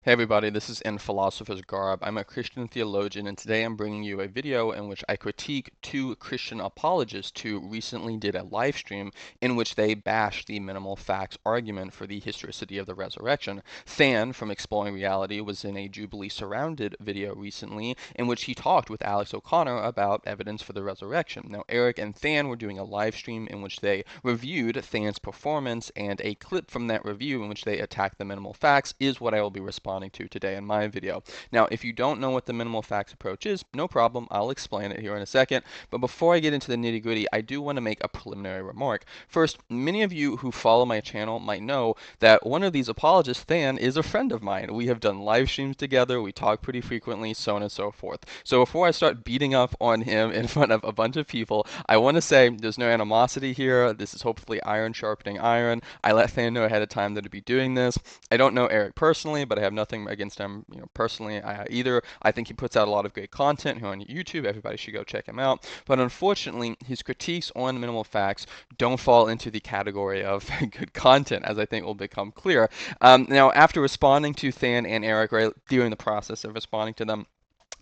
Hey everybody, this is In Philosopher's Garb. I'm a Christian theologian, and today I'm bringing you a video in which I critique two Christian apologists who recently did a live stream in which they bashed the minimal facts argument for the historicity of the resurrection. Than from Exploring Reality was in a Jubilee Surrounded video recently in which he talked with Alex O'Connor about evidence for the resurrection. Now, Eric and Than were doing a live stream in which they reviewed Than's performance, and a clip from that review in which they attacked the minimal facts is what I will be responding to today in my video. Now, if you don't know what the minimal facts approach is, no problem, I'll explain it here in a second. But before I get into the nitty gritty, I do want to make a preliminary remark. First, many of you who follow my channel might know that one of these apologists, Than, is a friend of mine. We have done live streams together, we talk pretty frequently, so on and so forth. So before I start beating up on him in front of a bunch of people, I want to say there's no animosity here. This is hopefully iron sharpening iron. I let Than know ahead of time that I'd be doing this. I don't know Eric personally, but I have nothing against him, personally either. I think he puts out a lot of great content here on YouTube. Everybody should go check him out. But unfortunately, his critiques on minimal facts don't fall into the category of good content, as I think will become clear. Now, after responding to Than and Eric, right, during the process of responding to them,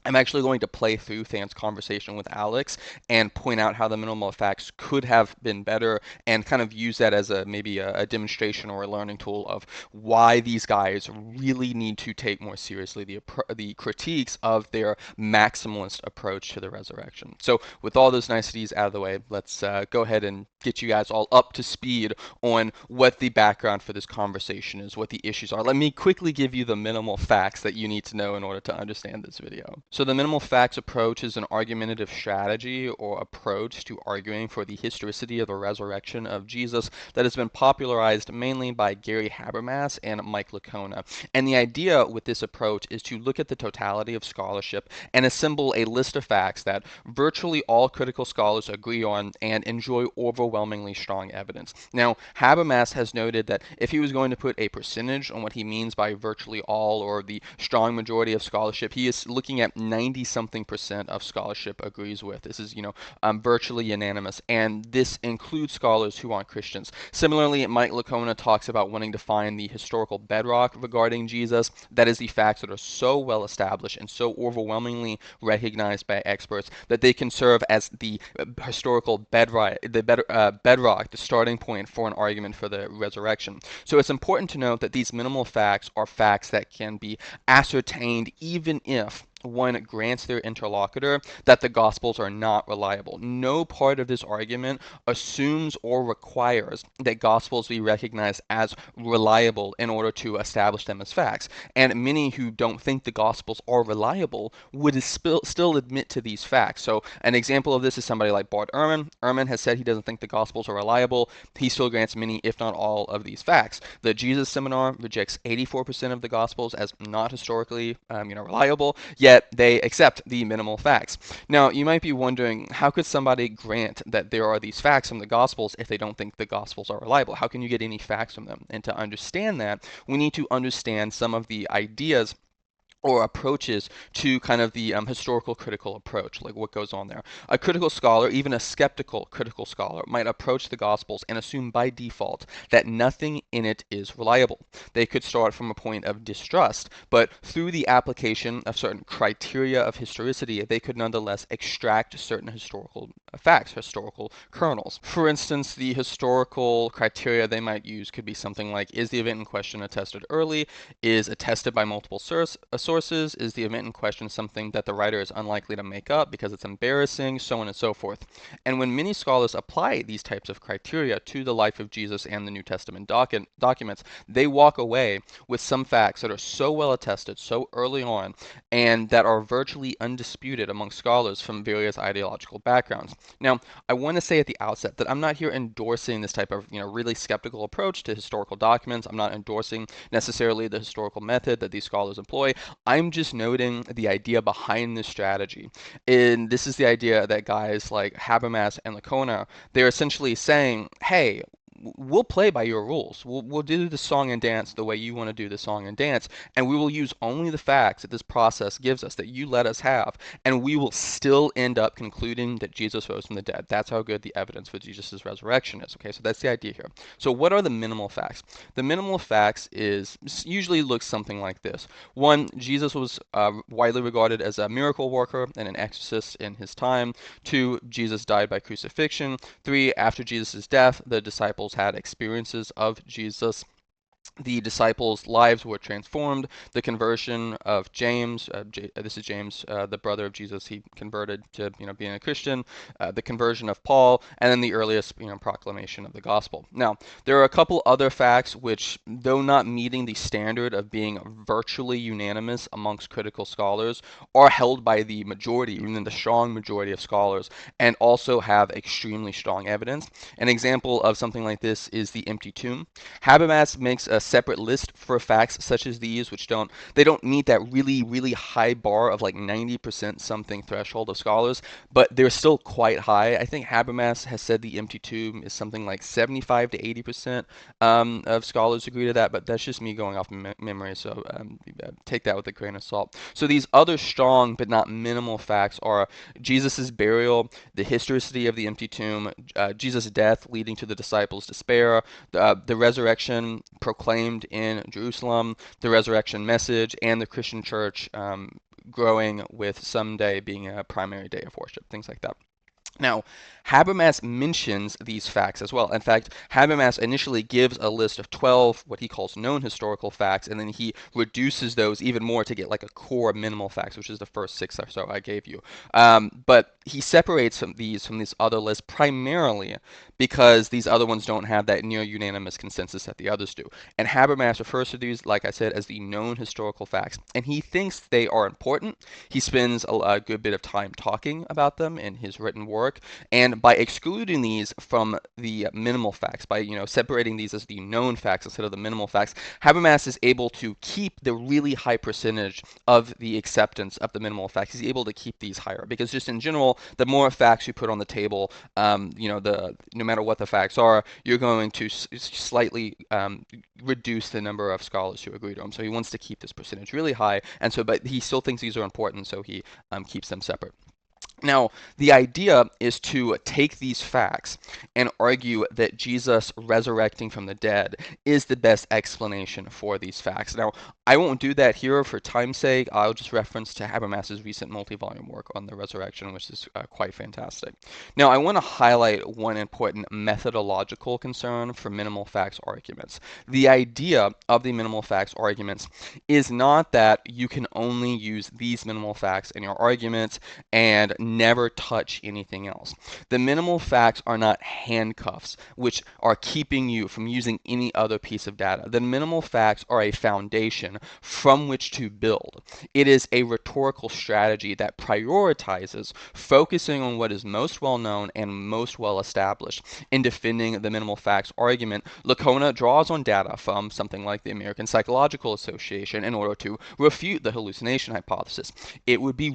I'm actually going to play through Than's conversation with Alex and point out how the minimal facts could have been better, and kind of use that as maybe a demonstration or a learning tool of why these guys really need to take more seriously the critiques of their maximalist approach to the resurrection. So with all those niceties out of the way, let's go ahead and get you guys all up to speed on what the background for this conversation is, what the issues are. Let me quickly give you the minimal facts that you need to know in order to understand this video. So the minimal facts approach is an argumentative strategy or approach to arguing for the historicity of the resurrection of Jesus that has been popularized mainly by Gary Habermas and Mike Licona. And the idea with this approach is to look at the totality of scholarship and assemble a list of facts that virtually all critical scholars agree on and enjoy overwhelmingly strong evidence. Now, Habermas has noted that if he was going to put a percentage on what he means by virtually all or the strong majority of scholarship, he is looking at 90-something% of scholarship agrees with. This is, virtually unanimous, and this includes scholars who aren't Christians. Similarly, Mike Licona talks about wanting to find the historical bedrock regarding Jesus. That is, the facts that are so well established and so overwhelmingly recognized by experts that they can serve as the historical bedrock, the starting point for an argument for the resurrection. So it's important to note that these minimal facts are facts that can be ascertained even if one grants their interlocutor that the Gospels are not reliable. No part of this argument assumes or requires that Gospels be recognized as reliable in order to establish them as facts. And many who don't think the Gospels are reliable would still admit to these facts. So an example of this is somebody like Bart Ehrman. Ehrman has said he doesn't think the Gospels are reliable. He still grants many, if not all, of these facts. The Jesus Seminar rejects 84% of the Gospels as not historically reliable, yet they accept the minimal facts. Now, you might be wondering, how could somebody grant that there are these facts from the Gospels if they don't think the Gospels are reliable? How can you get any facts from them? And to understand that, we need to understand some of the ideas or approaches to kind of the historical critical approach, like what goes on there. A critical scholar, even a skeptical critical scholar, might approach the Gospels and assume by default that nothing in it is reliable. They could start from a point of distrust, but through the application of certain criteria of historicity, they could nonetheless extract certain historical facts, historical kernels. For instance, the historical criteria they might use could be something like, is the event in question attested early? Is attested by multiple sources? Is the event in question something that the writer is unlikely to make up because it's embarrassing, so on and so forth. And when many scholars apply these types of criteria to the life of Jesus and the New Testament documents, they walk away with some facts that are so well attested so early on and that are virtually undisputed among scholars from various ideological backgrounds. Now, I want to say at the outset that I'm not here endorsing this type of really skeptical approach to historical documents. I'm not endorsing necessarily the historical method that these scholars employ. I'm just noting the idea behind this strategy. And this is the idea that guys like Habermas and Licona, they're essentially saying, hey, we'll play by your rules. We'll do the song and dance the way you want to do the song and dance, and we will use only the facts that this process gives us, that you let us have, and we will still end up concluding that Jesus rose from the dead. That's how good the evidence for Jesus' resurrection is. Okay, so that's the idea here. So what are the minimal facts? The minimal facts is usually looks something like this. One, Jesus was widely regarded as a miracle worker and an exorcist in his time. Two, Jesus died by crucifixion. Three, after Jesus' death, the disciples had experiences of Jesus. The disciples' lives were transformed. The conversion of James, this is James, the brother of Jesus, he converted to being a Christian. The conversion of Paul, and then the earliest proclamation of the gospel. Now, there are a couple other facts which, though not meeting the standard of being virtually unanimous amongst critical scholars, are held by the majority, even the strong majority of scholars, and also have extremely strong evidence. An example of something like this is the empty tomb. Habermas makes a separate list for facts such as these, which don't meet that really high bar of like 90% something threshold of scholars, but they're still quite high. I think Habermas has said the empty tomb is something like 75 to 80% of scholars agree to that, but that's just me going off memory, so take that with a grain of salt. So these other strong but not minimal facts are Jesus' burial, the historicity of the empty tomb, Jesus' death leading to the disciples' despair, the resurrection proclaimed in Jerusalem, the resurrection message, and the Christian church growing with someday being a primary day of worship, things like that. Now, Habermas mentions these facts as well. In fact, Habermas initially gives a list of 12 what he calls known historical facts, and then he reduces those even more to get like a core minimal facts, which is the first 6 or so I gave you. But he separates these from these other lists primarily because these other ones don't have that near unanimous consensus that the others do. And Habermas refers to these, like I said, as the known historical facts, and he thinks they are important. He spends a good bit of time talking about them in his written work, and by excluding these from the minimal facts, by separating these as the known facts instead of the minimal facts, Habermas is able to keep the really high percentage of the acceptance of the minimal facts. He's able to keep these higher because just in general, the more facts you put on the table, no matter what the facts are, you're going to slightly reduce the number of scholars who agree to them. So he wants to keep this percentage really high, and so but he still thinks these are important, so he keeps them separate. Now, the idea is to take these facts and argue that Jesus resurrecting from the dead is the best explanation for these facts. Now, I won't do that here for time's sake. I'll just reference to Habermas's recent multi-volume work on the resurrection, which is quite fantastic. Now, I want to highlight one important methodological concern for minimal facts arguments. The idea of the minimal facts arguments is not that you can only use these minimal facts in your arguments and never touch anything else. The minimal facts are not handcuffs which are keeping you from using any other piece of data. The minimal facts are a foundation from which to build. It is a rhetorical strategy that prioritizes focusing on what is most well known and most well established. In defending the minimal facts argument, Licona draws on data from something like the American Psychological Association in order to refute the hallucination hypothesis. It would be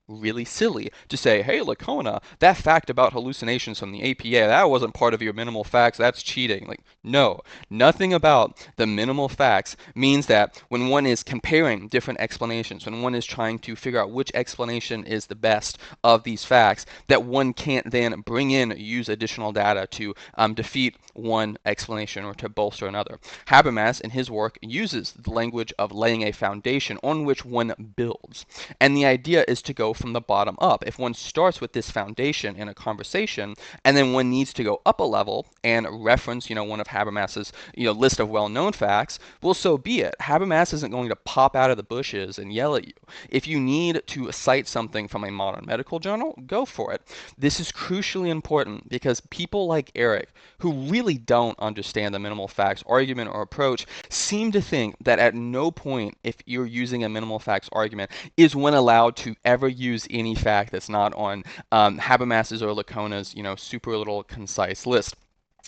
really silly to say, hey, Licona, that fact about hallucinations from the APA, that wasn't part of your minimal facts, that's cheating. Like, no, nothing about the minimal facts means that when one is comparing different explanations, when one is trying to figure out which explanation is the best of these facts, that one can't then use additional data to defeat one explanation or to bolster another. Habermas, in his work, uses the language of laying a foundation on which one builds. And the idea is to go from the bottom up. If one starts with this foundation in a conversation, and then one needs to go up a level and reference, one of Habermas's, list of well-known facts, well, so be it. Habermas isn't going to pop out of the bushes and yell at you. If you need to cite something from a modern medical journal, go for it. This is crucially important because people like Eric, who really don't understand the minimal facts argument or approach, seem to think that at no point, if you're using a minimal facts argument, is one allowed to ever use any fact that's not on Habermas's or Licona's, super little concise list.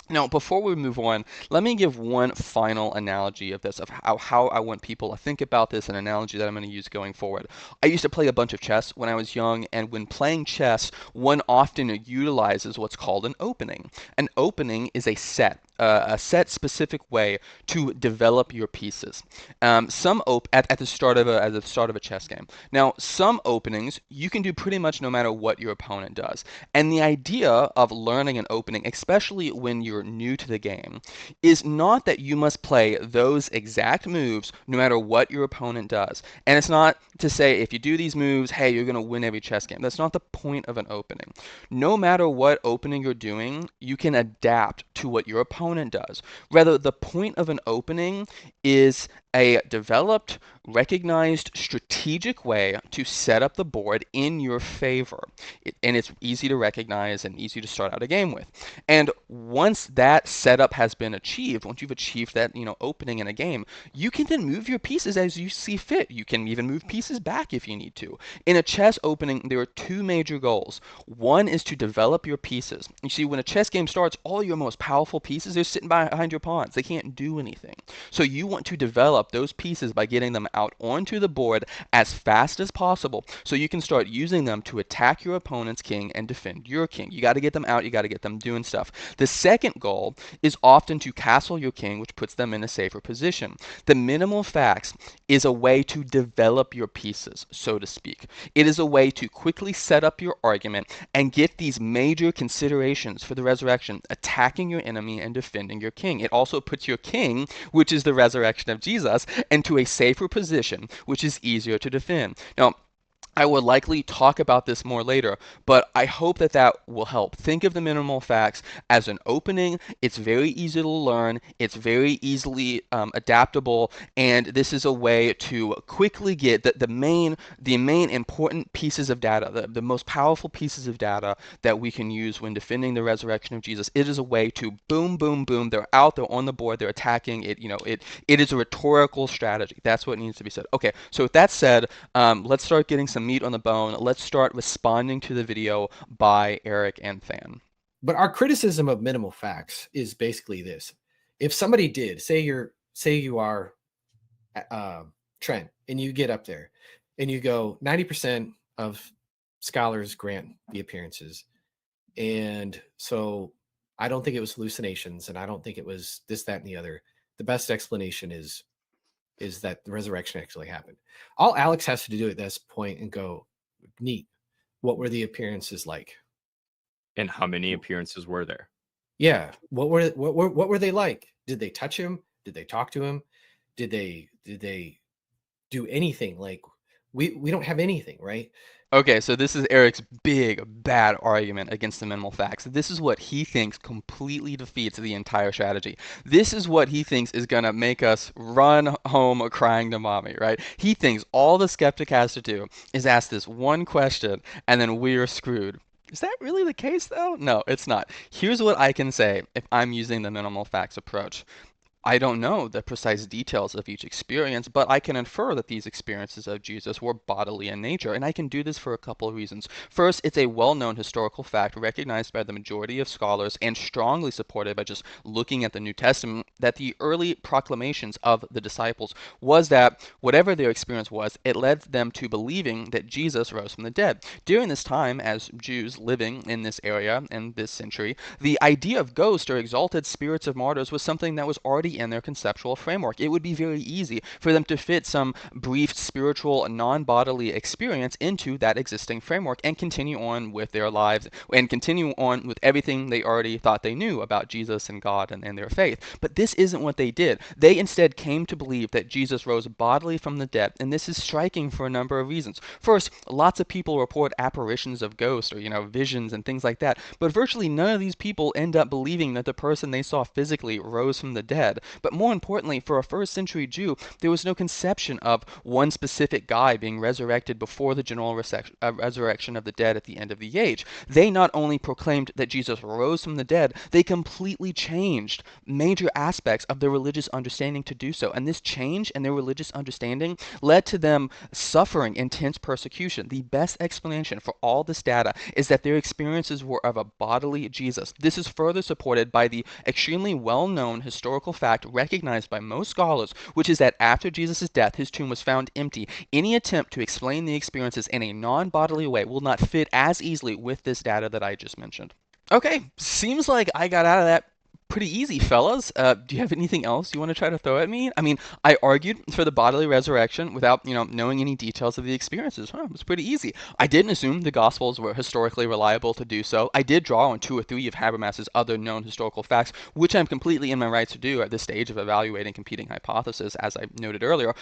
Now, before we move on, let me give one final analogy of this, of how I want people to think about this, an analogy that I'm going to use going forward. I used to play a bunch of chess when I was young, and when playing chess, one often utilizes what's called an opening. An opening is a set a set specific way to develop your pieces. At the start of a chess game. Now, some openings you can do pretty much no matter what your opponent does. And the idea of learning an opening, especially when you're new to the game, is not that you must play those exact moves no matter what your opponent does. And it's not to say if you do these moves, hey, you're going to win every chess game. That's not the point of an opening. No matter what opening you're doing, you can adapt to what your opponent does. Rather, the point of an opening is a developed, recognized, strategic way to set up the board in your favor. And it's easy to recognize and easy to start out a game with. And once that setup has been achieved, once you've achieved that, opening in a game, you can then move your pieces as you see fit. You can even move pieces back if you need to. In a chess opening, there are two major goals. One is to develop your pieces. You see, when a chess game starts, all your most powerful pieces are sitting behind your pawns. They can't do anything. So you want to develop those pieces by getting them out onto the board as fast as possible so you can start using them to attack your opponent's king and defend your king. You got to get them out. You got to get them doing stuff. The second goal is often to castle your king, which puts them in a safer position. The minimal facts is a way to develop your pieces, so to speak. It is a way to quickly set up your argument and get these major considerations for the resurrection, attacking your enemy and defending your king. It also puts your king, which is the resurrection of Jesus, into a safer position, which is easier to defend. Now, I will likely talk about this more later, but I hope that that will help. Think of the minimal facts as an opening. It's very easy to learn. It's very easily adaptable, and this is a way to quickly get the main important pieces of data, the most powerful pieces of data that we can use when defending the resurrection of Jesus. It is a way to boom, boom, boom. They're out. They're on the board. They're attacking. It is a rhetorical strategy. That's what needs to be said. Okay, so with that said, let's start getting some meat on the bone. Let's start responding to the video by Eric and Than. But our criticism of minimal facts is basically this: if somebody did say you are Trent, and you get up there and you go 90% of scholars grant the appearances, and so I don't think it was hallucinations, and I don't think it was this, that, and the other. The best explanation is that the resurrection actually happened. All Alex has to do at this point and go, neat. What were the appearances like? And how many appearances were there? Yeah. What were they like? Did they touch him? Did they talk to him? Did they do anything? Like we don't have anything, right? Okay, so this is Eric's big, bad argument against the minimal facts. This is what he thinks completely defeats the entire strategy. This is what he thinks is going to make us run home crying to mommy, right? He thinks all the skeptic has to do is ask this one question, and then we're screwed. Is that really the case, though? No, it's not. Here's what I can say if I'm using the minimal facts approach. I don't know the precise details of each experience, but I can infer that these experiences of Jesus were bodily in nature, and I can do this for a couple of reasons. First, it's a well-known historical fact recognized by the majority of scholars and strongly supported by just looking at the New Testament that the early proclamations of the disciples was that whatever their experience was, it led them to believing that Jesus rose from the dead. During this time, as Jews living in this area in this century, the idea of ghosts or exalted spirits of martyrs was something that was already in their conceptual framework. It would be very easy for them to fit some brief spiritual non-bodily experience into that existing framework and continue on with their lives and continue on with everything they already thought they knew about Jesus and God and their faith. But this isn't what they did. They instead came to believe that Jesus rose bodily from the dead, and this is striking for a number of reasons. First, lots of people report apparitions of ghosts or visions and things like that, but virtually none of these people end up believing that the person they saw physically rose from the dead. But more importantly, for a first century Jew, there was no conception of one specific guy being resurrected before the general resurrection of the dead at the end of the age. They not only proclaimed that Jesus rose from the dead, they completely changed major aspects of their religious understanding to do so. And this change in their religious understanding led to them suffering intense persecution. The best explanation for all this data is that their experiences were of a bodily Jesus. This is further supported by the extremely well-known historical fact recognized by most scholars, which is that after Jesus' death, his tomb was found empty. Any attempt to explain the experiences in a non-bodily way will not fit as easily with this data that I just mentioned. Okay, seems like I got out of that pretty easy, fellas. Do you have anything else you want to try to throw at me? I mean, I argued for the bodily resurrection without, knowing any details of the experiences. It was pretty easy. I didn't assume the Gospels were historically reliable to do so. I did draw on 2 or 3 of Habermas's other known historical facts, which I'm completely in my rights to do at this stage of evaluating competing hypotheses, as I noted earlier.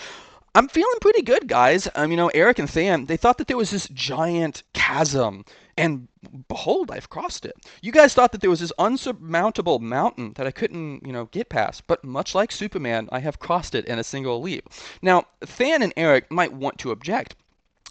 I'm feeling pretty good, guys. Eric and Sam, they thought that there was this giant chasm, and behold, I've crossed it. You guys thought that there was this unsurmountable mountain that I couldn't, get past, but much like Superman, I have crossed it in a single leap. Now, Than and Eric might want to object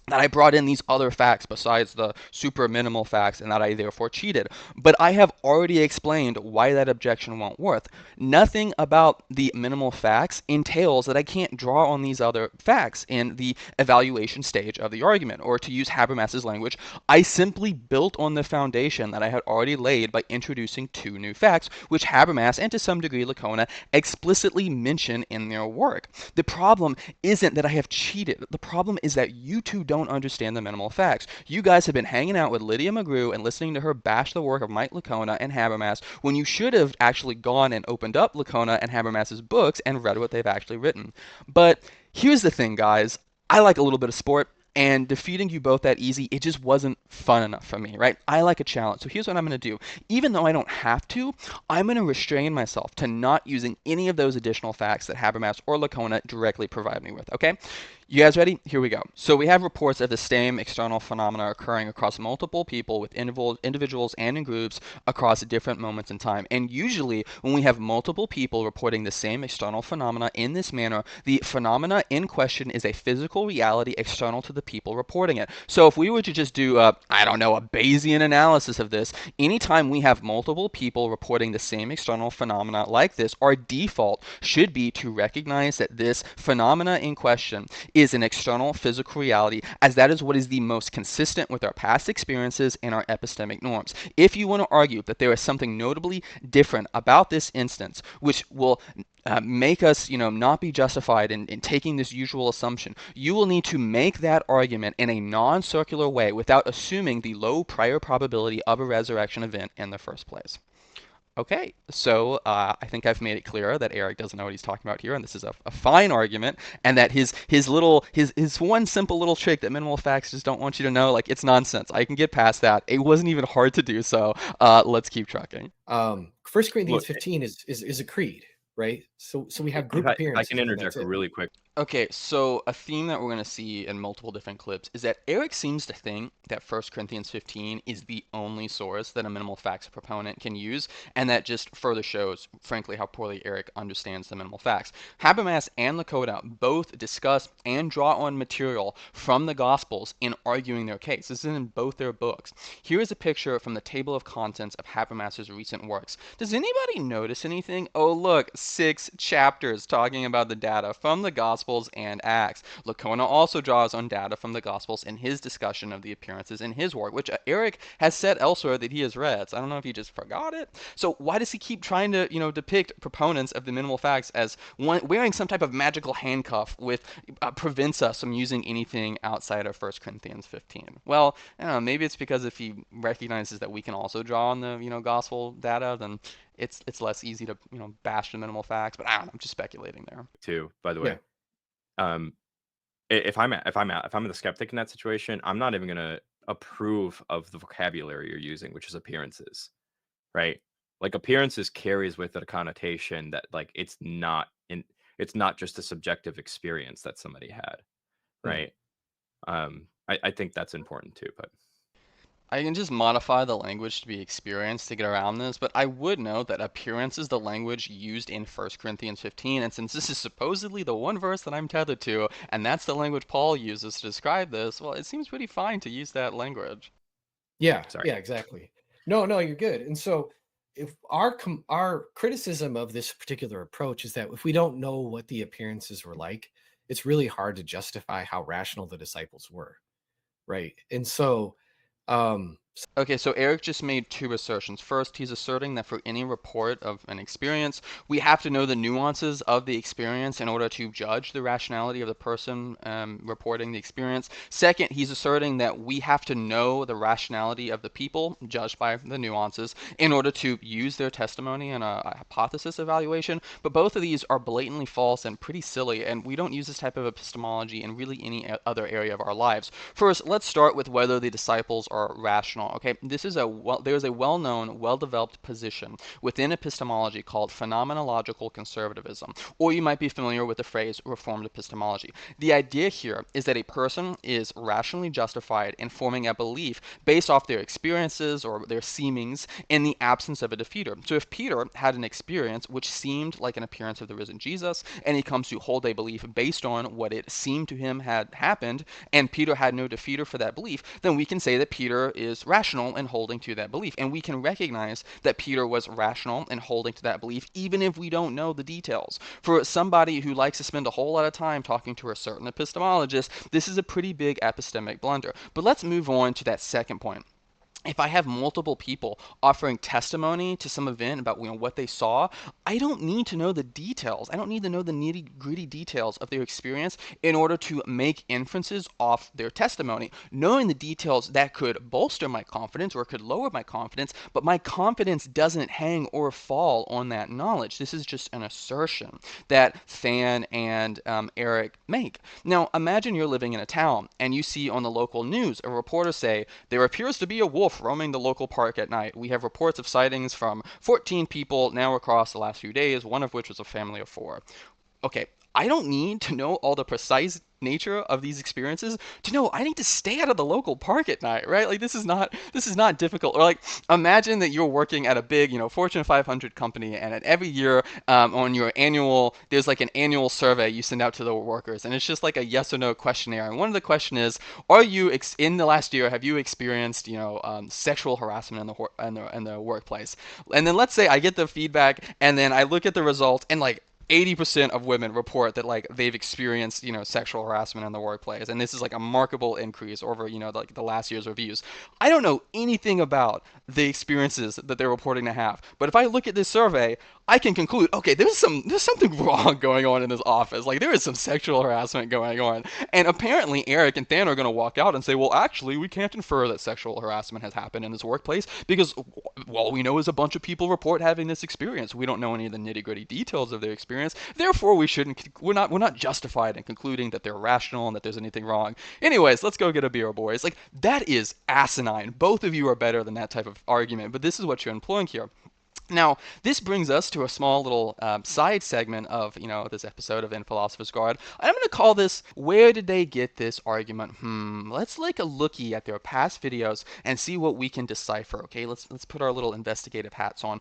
that I brought in these other facts besides the super minimal facts and that I therefore cheated. But I have already explained why that objection won't work. Nothing about the minimal facts entails that I can't draw on these other facts in the evaluation stage of the argument. Or to use Habermas's language, I simply built on the foundation that I had already laid by introducing 2 new facts, which Habermas and to some degree Licona explicitly mention in their work. The problem isn't that I have cheated. The problem is that you two don't understand the minimal facts. You guys have been hanging out with Lydia McGrew and listening to her bash the work of Mike Licona and Habermas when you should have actually gone and opened up Licona and Habermas's books and read what they've actually written. But here's the thing, guys. I like a little bit of sport, and defeating you both that easy, it just wasn't fun enough for me, right? I like a challenge. So here's what I'm going to do. Even though I don't have to, I'm going to restrain myself to not using any of those additional facts that Habermas or Licona directly provide me with, okay? You guys ready? Here we go. So we have reports of the same external phenomena occurring across multiple people with individuals and in groups across different moments in time. And usually when we have multiple people reporting the same external phenomena in this manner, the phenomena in question is a physical reality external to the people reporting it. So if we were to just do a Bayesian analysis of this, anytime we have multiple people reporting the same external phenomena like this, our default should be to recognize that this phenomena in question is an external physical reality, as that is what is the most consistent with our past experiences and our epistemic norms. If you want to argue that there is something notably different about this instance, which will make us, not be justified in taking this usual assumption, you will need to make that argument in a non-circular way without assuming the low prior probability of a resurrection event in the first place. Okay, so I think I've made it clear that Eric doesn't know what he's talking about here, and this is a fine argument, and that his one simple little trick that minimal facts just don't want you to know, like, it's nonsense. I can get past that. It wasn't even hard to do so. Let's keep trucking. 1 Corinthians 15 is a creed, right? So we have group If appearances. I can interject really quick. Okay, so a theme that we're going to see in multiple different clips is that Eric seems to think that 1 Corinthians 15 is the only source that a minimal facts proponent can use, and that just further shows, frankly, how poorly Eric understands the minimal facts. Habermas and Licona both discuss and draw on material from the Gospels in arguing their case. This is in both their books. Here is a picture from the table of contents of Habermas's recent works. Does anybody notice anything? Oh, look, 6 chapters talking about the data from the Gospels and Acts. Licona also draws on data from the Gospels in his discussion of the appearances in his work, which Eric has said elsewhere that he has read. So I don't know if he just forgot it. So why does he keep trying to, depict proponents of the minimal facts as wearing some type of magical handcuff with prevents us from using anything outside of 1 Corinthians 15? Well, I don't know, maybe it's because if he recognizes that we can also draw on the, Gospel data, then it's less easy to, bash the minimal facts. But I don't know, I'm just speculating there. Too, by the way. If I'm the skeptic in that situation, I'm not even gonna approve of the vocabulary you're using, which is appearances, right? Like, appearances carries with it a connotation that, like, it's not just a subjective experience that somebody had, right? I think that's important too, but I can just modify the language to be experienced to get around this, but I would note that appearance is the language used in 1 Corinthians 15, and since this is supposedly the one verse that I'm tethered to, and that's the language Paul uses to describe this, well, it seems pretty fine to use that language. Yeah, Sorry. yeah, exactly. No, you're good. And so if our criticism of this particular approach is that if we don't know what the appearances were like, it's really hard to justify how rational the disciples were, right? And so Okay, so Eric just made two assertions. First, he's asserting that for any report of an experience, we have to know the nuances of the experience in order to judge the rationality of the person reporting the experience. Second, he's asserting that we have to know the rationality of the people, judged by the nuances, in order to use their testimony in a hypothesis evaluation. But both of these are blatantly false and pretty silly, and we don't use this type of epistemology in really any other area of our lives. First, let's start with whether the disciples are rational. Okay, there's a well-known, well-developed position within epistemology called phenomenological conservatism, or you might be familiar with the phrase reformed epistemology. The idea here is that a person is rationally justified in forming a belief based off their experiences or their seemings in the absence of a defeater. So if Peter had an experience which seemed like an appearance of the risen Jesus, and he comes to hold a belief based on what it seemed to him had happened, and Peter had no defeater for that belief, then we can say that Peter is rational in holding to that belief. And we can recognize that Peter was rational in holding to that belief, even if we don't know the details. For somebody who likes to spend a whole lot of time talking to a certain epistemologist, this is a pretty big epistemic blunder. But let's move on to that second point. If I have multiple people offering testimony to some event about what they saw, I don't need to know the details. I don't need to know the nitty-gritty details of their experience in order to make inferences off their testimony. Knowing the details, that could bolster my confidence or it could lower my confidence, but my confidence doesn't hang or fall on that knowledge. This is just an assertion that Fan and Eric make. Now, imagine you're living in a town and you see on the local news a reporter say, "There appears to be a wolf roaming the local park at night. We have reports of sightings from 14 people now across the last few days, one of which was a family of 4." Okay, I don't need to know all the precise nature of these experiences to know I need to stay out of the local park at night, right? Like this is not difficult. Or like imagine that you're working at a big, Fortune 500 company, and at every year on your annual, there's like an annual survey you send out to the workers, and it's just like a yes or no questionnaire. And one of the question is, are you in the last year have you experienced sexual harassment in the workplace? And then let's say I get the feedback, and then I look at the results, and like 80% of women report that like they've experienced sexual harassment in the workplace, and this is like a remarkable increase over like the last year's reviews. I don't know anything about the experiences that they're reporting to have, but if I look at this survey, I can conclude, okay, there's something wrong going on in this office. Like there is some sexual harassment going on, and apparently Eric and Than are going to walk out and say, well, actually, we can't infer that sexual harassment has happened in this workplace because all we know is a bunch of people report having this experience. We don't know any of the nitty-gritty details of their experience. Therefore, we're not justified in concluding that they're rational and that there's anything wrong. Anyways, let's go get a beer, boys. Like that is asinine. Both of you are better than that type of argument, but this is what you're employing here. Now, this brings us to a small little side segment of, this episode of In Philosopher's Guard. I'm going to call this, Where Did They Get This Argument? Let's take a looky at their past videos and see what we can decipher, okay? Let's put our little investigative hats on.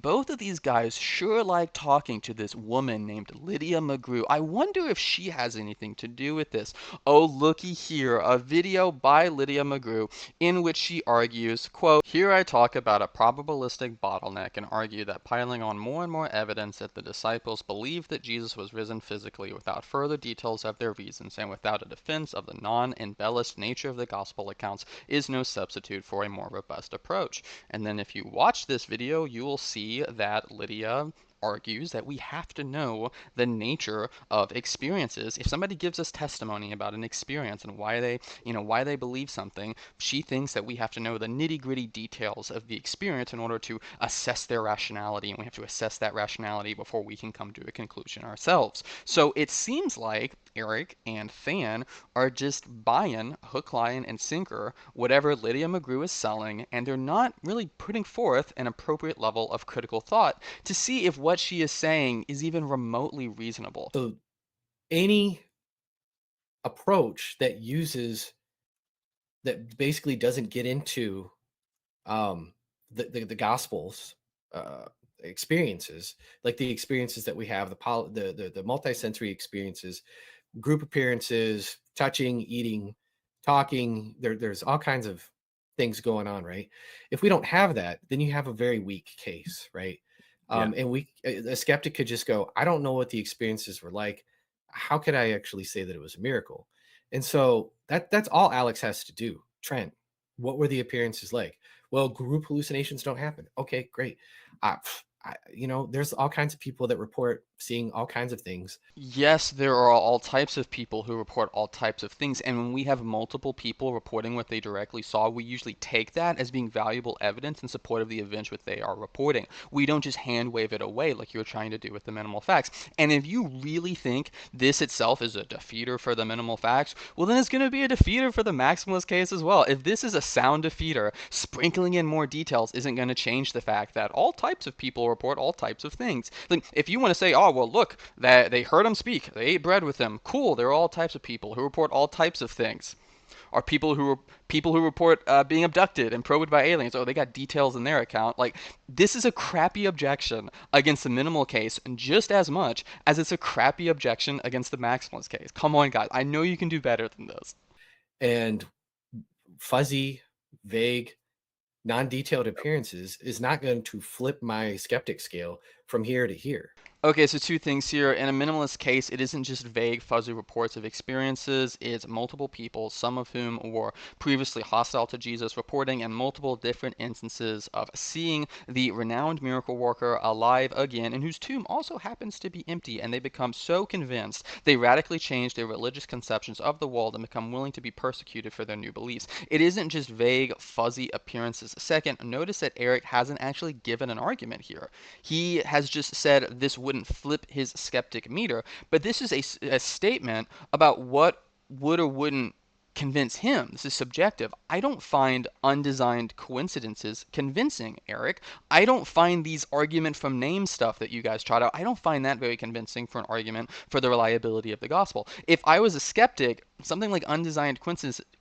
Both of these guys sure like talking to this woman named Lydia McGrew. I wonder if she has anything to do with this. Oh, looky here, a video by Lydia McGrew in which she argues, quote, "Here I talk about a probabilistic bottleneck and argue that piling on more and more evidence that the disciples believed that Jesus was risen physically without further details of their reasons and without a defense of the non-embellished nature of the gospel accounts is no substitute for a more robust approach." And then if you watch this video, you will see that Lydia argues that we have to know the nature of experiences. If somebody gives us testimony about an experience and why they believe something, she thinks that we have to know the nitty-gritty details of the experience in order to assess their rationality, and we have to assess that rationality before we can come to a conclusion ourselves. So it seems like Eric and Than are just buying hook, line, and sinker whatever Lydia McGrew is selling, and they're not really putting forth an appropriate level of critical thought to see if what she is saying is even remotely reasonable. So any approach that basically doesn't get into the gospels experiences, like the experiences that we have, the multi-sensory experiences, group appearances, touching, eating, talking, there's all kinds of things going on, right? If we don't have that, then you have a very weak case, right? Yeah. And a skeptic could just go, I don't know what the experiences were like. How could I actually say that it was a miracle? And so that's all Alex has to do, Trent. What were the appearances like? Well, group hallucinations don't happen. Okay, great. There's all kinds of people that report seeing all kinds of things. Yes, there are all types of people who report all types of things, and when we have multiple people reporting what they directly saw, we usually take that as being valuable evidence in support of the events which they are reporting. We don't just hand wave it away like you're trying to do with the minimal facts. And if you really think this itself is a defeater for the minimal facts, well, then it's going to be a defeater for the maximalist case as well. If this is a sound defeater, sprinkling in more details isn't going to change the fact that all types of people report all types of things. Like, if you want to say, oh, well, look, that they heard him speak, they ate bread with him, cool, there are all types of people who report all types of things. Are people who report being abducted and probed by aliens? Oh, they got details in their account. Like, this is a crappy objection against the minimal case, just as much as it's a crappy objection against the maximalist case. Come on, guys, I know you can do better than this. And fuzzy, vague, non-detailed appearances is not going to flip my skeptic scale from here to here. Okay, so two things here. In a minimalist case, it isn't just vague, fuzzy reports of experiences. It's multiple people, some of whom were previously hostile to Jesus, reporting in multiple different instances of seeing the renowned miracle worker alive again, and whose tomb also happens to be empty. And they become so convinced, they radically change their religious conceptions of the world and become willing to be persecuted for their new beliefs. It isn't just vague, fuzzy appearances. Second, notice that Eric hasn't actually given an argument here. He has just said this wouldn't flip his skeptic meter, but this is a statement about what would or wouldn't convince him. This is subjective. I don't find undesigned coincidences convincing, Eric. I don't find these argument from name stuff that you guys trot out. I don't find that very convincing for an argument for the reliability of the gospel. If I was a skeptic, something like undesigned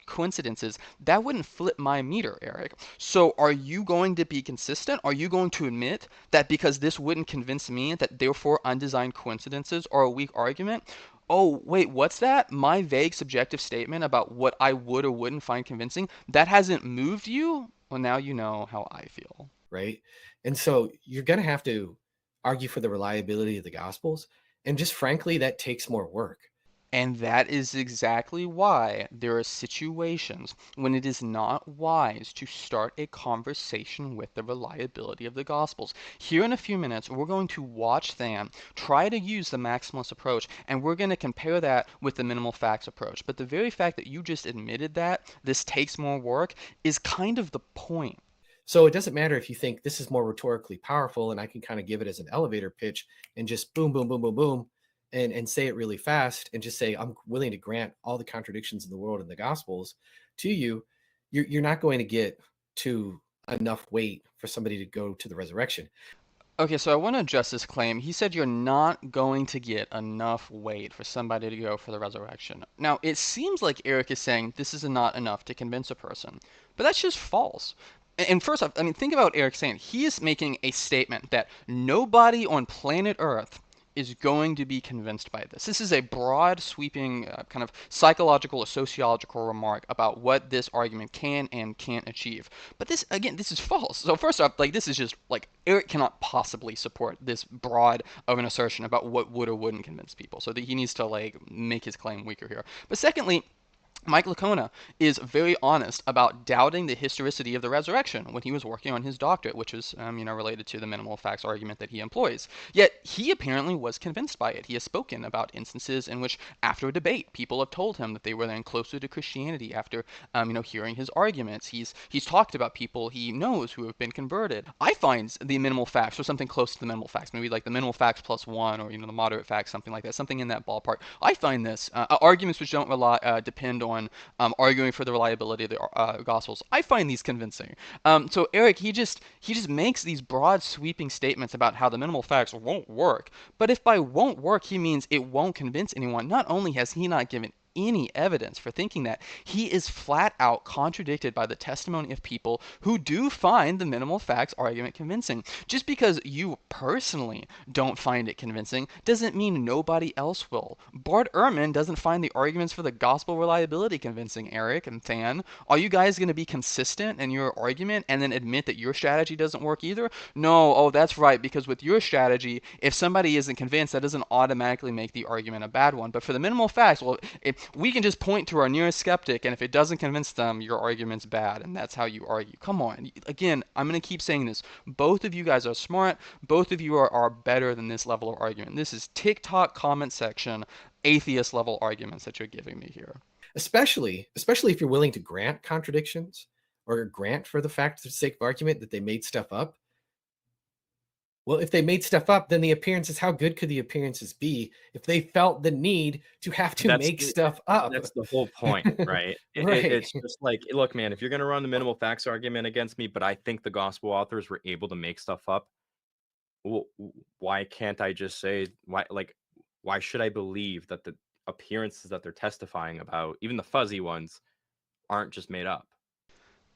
coincidences, that wouldn't flip my meter, Eric. So are you going to be consistent? Are you going to admit that because this wouldn't convince me, that therefore undesigned coincidences are a weak argument? Oh, wait, what's that? My vague subjective statement about what I would or wouldn't find convincing, that hasn't moved you? Well, now you know how I feel. Right. And so you're going to have to argue for the reliability of the gospels. And just frankly, that takes more work. And that is exactly why there are situations when it is not wise to start a conversation with the reliability of the Gospels. Here in a few minutes, we're going to watch Than try to use the maximalist approach, and we're going to compare that with the minimal facts approach. But the very fact that you just admitted that this takes more work is kind of the point. So it doesn't matter if you think this is more rhetorically powerful and I can kind of give it as an elevator pitch and just boom, boom, boom, boom, boom, and say it really fast and just say, I'm willing to grant all the contradictions in the world in the gospels to you. You're not going to get to enough weight for somebody to go to the resurrection. Okay, so I want to address this claim. He said you're not going to get enough weight for somebody to go for the resurrection. Now, it seems like Eric is saying this is not enough to convince a person, but that's just false. And first off, I mean, think about Eric saying he is making a statement that nobody on planet Earth is going to be convinced by this. This is a broad, sweeping, kind of psychological or sociological remark about what this argument can and can't achieve. But this, again, this is false. So first off, like, this is just like Eric cannot possibly support this broad of an assertion about what would or wouldn't convince people. So that he needs to like make his claim weaker here. But secondly, Mike Licona is very honest about doubting the historicity of the resurrection when he was working on his doctorate, which is, related to the minimal facts argument that he employs. Yet he apparently was convinced by it. He has spoken about instances in which, after a debate, people have told him that they were then closer to Christianity after, hearing his arguments. He's talked about people he knows who have been converted. I find the minimal facts, or something close to the minimal facts, maybe like the minimal facts plus one, or the moderate facts, something like that, something in that ballpark. I find this arguments which don't depend on arguing for the reliability of the Gospels. I find these convincing. So Eric, he just makes these broad, sweeping statements about how the minimal facts won't work. But if by won't work he means it won't convince anyone, not only has he not given any evidence for thinking that, he is flat out contradicted by the testimony of people who do find the minimal facts argument convincing. Just because you personally don't find it convincing doesn't mean nobody else will. Bart Ehrman doesn't find the arguments for the gospel reliability convincing, Eric and Than. Are you guys going to be consistent in your argument and then admit that your strategy doesn't work either? No, oh, that's right, because with your strategy, if somebody isn't convinced, that doesn't automatically make the argument a bad one. But for the minimal facts, well, we can just point to our nearest skeptic, and if it doesn't convince them, your argument's bad, and that's how you argue. Come on. Again, I'm going to keep saying this. Both of you guys are smart. Both of you are better than this level of argument. This is TikTok comment section, atheist level arguments that you're giving me here. Especially if you're willing to grant contradictions or grant for the fact for the sake of argument that they made stuff up. Well, if they made stuff up, then the appearances, how good could the appearances be if they felt the need to have to make stuff up? That's the whole point, right? Right. It's just like, look, man, if you're going to run the minimal facts argument against me, but I think the gospel authors were able to make stuff up, well, why can't I just say, why should I believe that the appearances that they're testifying about, even the fuzzy ones, aren't just made up?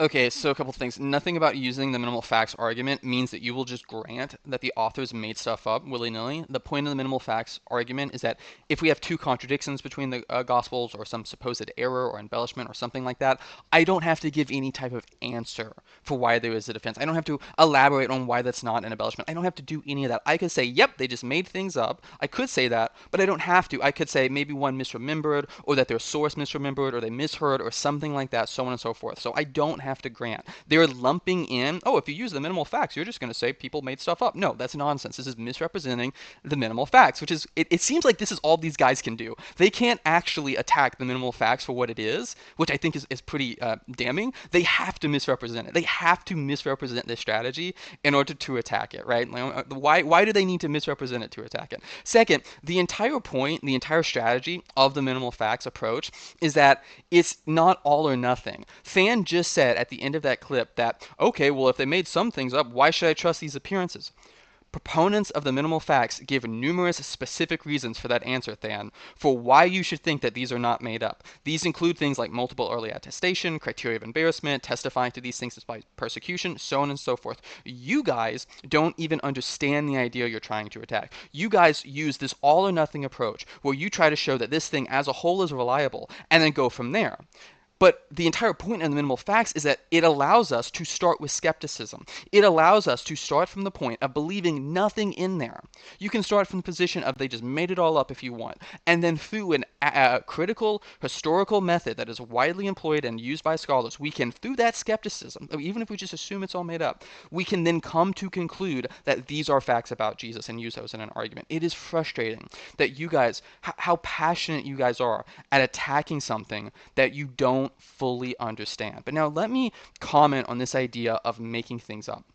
Okay, so a couple things. Nothing about using the minimal facts argument means that you will just grant that the authors made stuff up willy-nilly. The point of the minimal facts argument is that if we have two contradictions between the Gospels or some supposed error or embellishment or something like that, I don't have to give any type of answer for why there is a defense. I don't have to elaborate on why that's not an embellishment. I don't have to do any of that. I could say, yep, they just made things up. I could say that, but I don't have to. I could say maybe one misremembered, or that their source misremembered, or they misheard, or something like that, so on and so forth. So I don't have to grant. They're lumping in, oh, if you use the minimal facts, you're just going to say people made stuff up. No, that's nonsense. This is misrepresenting the minimal facts, which is, it seems like this is all these guys can do. They can't actually attack the minimal facts for what it is, which I think is pretty damning. They have to misrepresent it. They have to misrepresent this strategy in order to attack it, right? Why do they need to misrepresent it to attack it? Second, the entire point, the entire strategy of the minimal facts approach is that it's not all or nothing. Fan just said at the end of that clip that, okay, well, if they made some things up, why should I trust these appearances? Proponents of the minimal facts give numerous specific reasons for that answer, Than, for why you should think that these are not made up. These include things like multiple early attestation, criteria of embarrassment, testifying to these things despite persecution, so on and so forth. You guys don't even understand the idea you're trying to attack. You guys use this all or nothing approach where you try to show that this thing as a whole is reliable and then go from there. But the entire point of the minimal facts is that it allows us to start with skepticism. It allows us to start from the point of believing nothing in there. You can start from the position of they just made it all up if you want. And then through a critical historical method that is widely employed and used by scholars, we can, through that skepticism, even if we just assume it's all made up, we can then come to conclude that these are facts about Jesus and use those in an argument. It is frustrating that you guys, how passionate you guys are at attacking something that you don't fully understand. But now let me comment on this idea of making things up.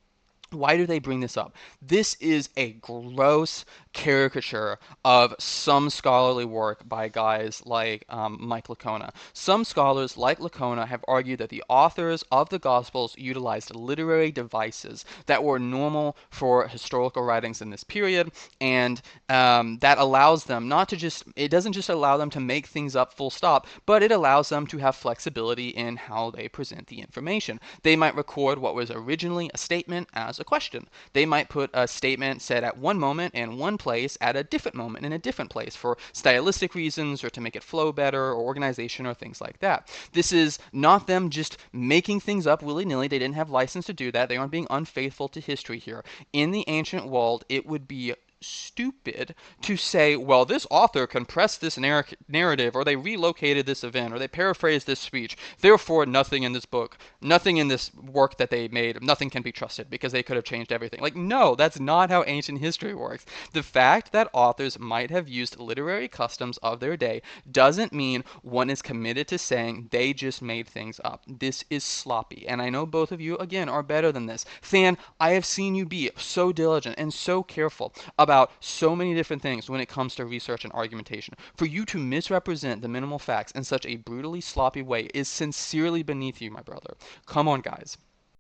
Why do they bring this up? This is a gross caricature of some scholarly work by guys like Mike Licona. Some scholars like Licona have argued that the authors of the Gospels utilized literary devices that were normal for historical writings in this period, and that allows them not to just, it doesn't just allow them to make things up full stop, but it allows them to have flexibility in how they present the information. They might record what was originally a statement as a question. They might put a statement said at one moment in one place at a different moment in a different place for stylistic reasons or to make it flow better or organization or things like that. This is not them just making things up willy-nilly. They didn't have license to do that. They aren't being unfaithful to history here. In the ancient world, it would be stupid to say, well, this author compressed this narrative, or they relocated this event, or they paraphrased this speech. Therefore, nothing in this book, nothing in this work that they made, nothing can be trusted because they could have changed everything. Like, no, that's not how ancient history works. The fact that authors might have used literary customs of their day doesn't mean one is committed to saying they just made things up. This is sloppy, and I know both of you, again, are better than this. Than, I have seen you be so diligent and so careful about so many different things when it comes to research and argumentation. For you to misrepresent the minimal facts in such a brutally sloppy way is sincerely beneath you, my brother. Come on, guys.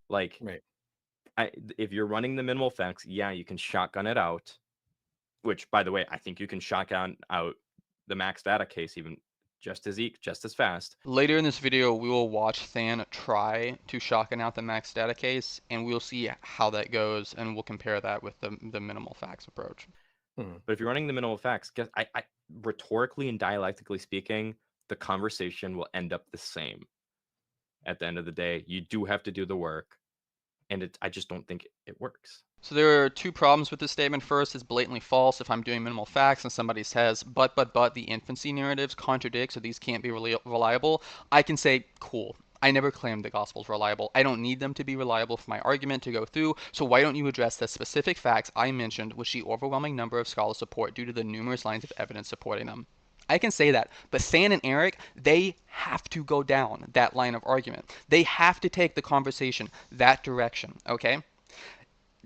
Like, Right. if you're running the minimal facts, yeah, you can shotgun it out. Which, by the way, I think you can shotgun out the max data case even just as fast. Later in this video, we will watch Than try to shotgun out the max data case, and we'll see how that goes, and we'll compare that with the minimal facts approach. But if you're running the minimal facts, I rhetorically and dialectically speaking, the conversation will end up the same. At the end of the day, you do have to do the work, and I just don't think it works. So there are two problems with this statement. First, it's blatantly false. If I'm doing minimal facts and somebody says, but, the infancy narratives contradict, so these can't be reliable, I can say, cool. I never claimed the gospel's reliable. I don't need them to be reliable for my argument to go through, so why don't you address the specific facts I mentioned, which the overwhelming number of scholars support due to the numerous lines of evidence supporting them? I can say that, but Than and Eric, they have to go down that line of argument. They have to take the conversation that direction, okay?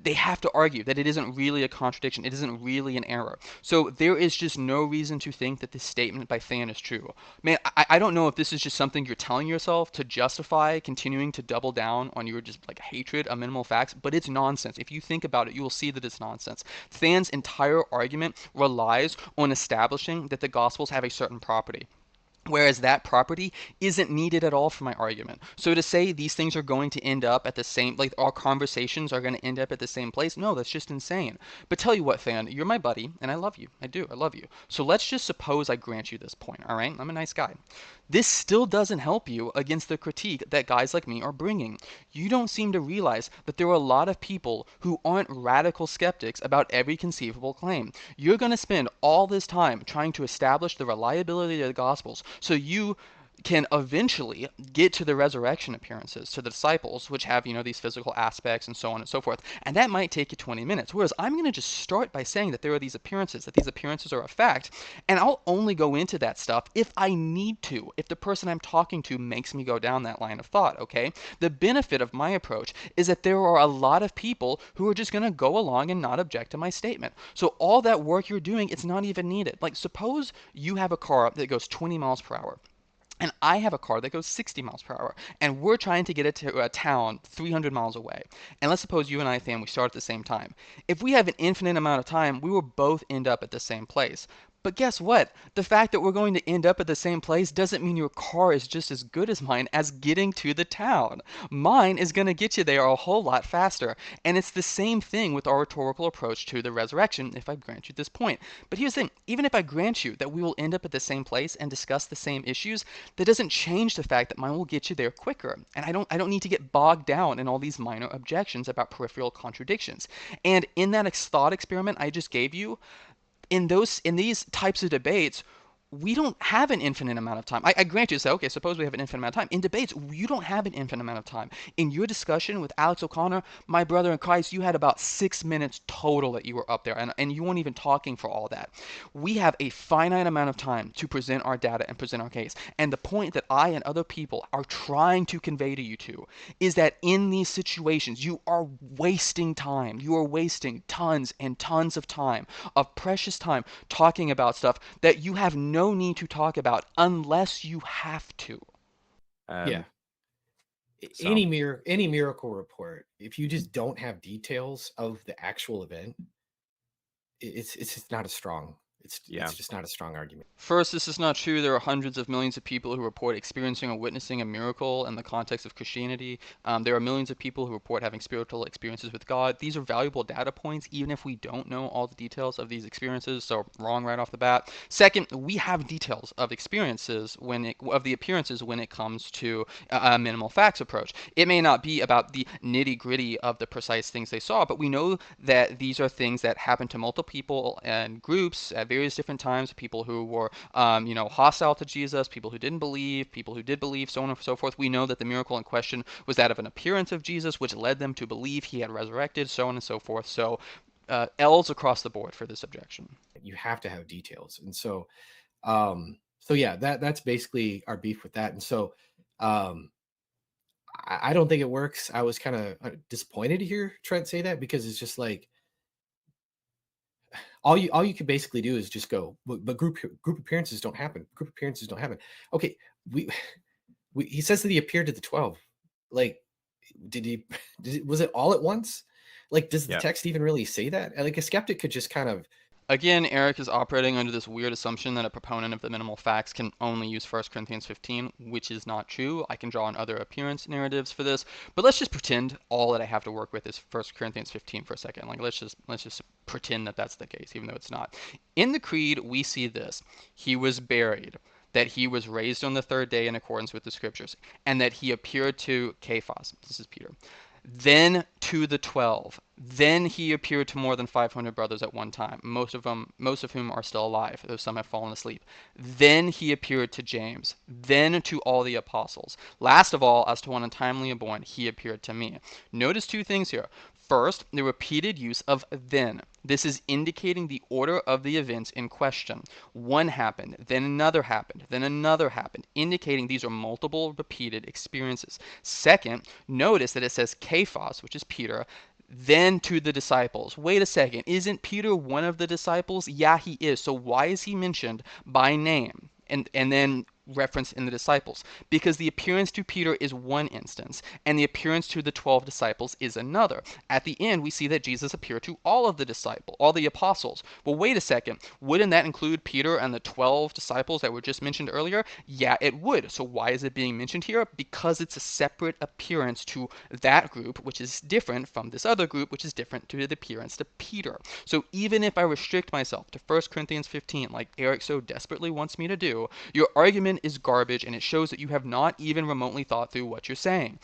They have to argue that it isn't really a contradiction, it isn't really an error. So there is just no reason to think that this statement by Than is true. Man, I don't know if this is just something you're telling yourself to justify continuing to double down on your just like hatred of minimal facts, but it's nonsense. If you think about it, you will see that it's nonsense. Than's entire argument relies on establishing that the Gospels have a certain property, whereas that property isn't needed at all for my argument. So to say these things are going to end up at the same, like our conversations are going to end up at the same place, no, that's just insane. But tell you what, Than, you're my buddy, and I love you. I do. I love you. So let's just suppose I grant you this point, all right? I'm a nice guy. This still doesn't help you against the critique that guys like me are bringing. You don't seem to realize that there are a lot of people who aren't radical skeptics about every conceivable claim. You're going to spend all this time trying to establish the reliability of the Gospels so you can eventually get to the resurrection appearances to the disciples, which have, these physical aspects and so on and so forth. And that might take you 20 minutes. Whereas I'm going to just start by saying that there are these appearances, that these appearances are a fact. And I'll only go into that stuff if I need to, if the person I'm talking to makes me go down that line of thought, okay? The benefit of my approach is that there are a lot of people who are just going to go along and not object to my statement. So all that work you're doing, it's not even needed. Like suppose you have a car that goes 20 miles per hour and I have a car that goes 60 miles per hour, and we're trying to get it to a town 300 miles away. And let's suppose you and I, Than, we start at the same time. If we have an infinite amount of time, we will both end up at the same place. But guess what? The fact that we're going to end up at the same place doesn't mean your car is just as good as mine as getting to the town. Mine is going to get you there a whole lot faster. And it's the same thing with our rhetorical approach to the resurrection if I grant you this point. But here's the thing, even if I grant you that we will end up at the same place and discuss the same issues, that doesn't change the fact that mine will get you there quicker. And I don't need to get bogged down in all these minor objections about peripheral contradictions. And in that thought experiment I just gave you, in these types of debates, we don't have an infinite amount of time. I grant you, say, okay, suppose we have an infinite amount of time. In debates, you don't have an infinite amount of time. In your discussion with Alex O'Connor, my brother in Christ, you had about 6 minutes total that you were up there, and you weren't even talking for all that. We have a finite amount of time to present our data and present our case. And the point that I and other people are trying to convey to you two is that in these situations, you are wasting time. You are wasting tons and tons of time, of precious time, talking about stuff that you have no need to talk about unless you have to. Yeah. Um, so Any miracle report, if you just don't have details of the actual event, it's just not a strong. It's just not a strong argument. First, this is not true. There are hundreds of millions of people who report experiencing or witnessing a miracle in the context of Christianity. There are millions of people who report having spiritual experiences with God. These are valuable data points, even if we don't know all the details of these experiences. So wrong right off the bat. Second, we have details of of the appearances when it comes to a minimal facts approach. It may not be about the nitty gritty of the precise things they saw, but we know that these are things that happen to multiple people and groups at various different times. People who were hostile to Jesus, people who didn't believe, people who did believe, so on and so forth. We know that the miracle in question was that of an appearance of Jesus, which led them to believe he had resurrected, so on and so forth. So L's across the board for this objection. You have to have details, and so yeah, that's basically our beef with that. And so I don't think it works. I was kind of disappointed to hear Trent say that, because it's just like all you can basically do is just go, but group appearances don't happen. Group appearances don't happen. Okay, we he says that he appeared to the 12. Like, was it all at once? Like, does the text even really say that? Like, a skeptic could just kind of. Again, Eric is operating under this weird assumption that a proponent of the minimal facts can only use 1 Corinthians 15, which is not true. I can draw on other appearance narratives for this, but let's just pretend all that I have to work with is 1 Corinthians 15 for a second. Like, let's just pretend that that's the case, even though it's not. In the creed, we see this: he was buried, that he was raised on the third day in accordance with the scriptures, and that he appeared to Cephas. This is Peter. then to the 12. Then he appeared to more than 500 brothers at one time, most of whom are still alive, though some have fallen asleep. Then he appeared to James, then to all the apostles. Last of all, as to one untimely born, he appeared to me. Notice two things here. First, the repeated use of then. This is indicating the order of the events in question. One happened, then another happened, then another happened, indicating these are multiple repeated experiences. Second, notice that it says Kephas, which is Peter, then to the disciples. Wait a second, isn't Peter one of the disciples? Yeah, he is. So why is he mentioned by name? And then referenced in the disciples, because the appearance to Peter is one instance and the appearance to the 12 disciples is another. At the end, we see that Jesus appeared to all of the disciples, all the apostles. Well, wait a second, wouldn't that include Peter and the 12 disciples that were just mentioned earlier? Yeah, it would. So why is it being mentioned here? Because it's a separate appearance to that group, which is different from this other group, which is different to the appearance to Peter. So even if I restrict myself to 1 Corinthians 15, like Eric so desperately wants me to do, your argument is garbage, and it shows that you have not even remotely thought through what you're saying.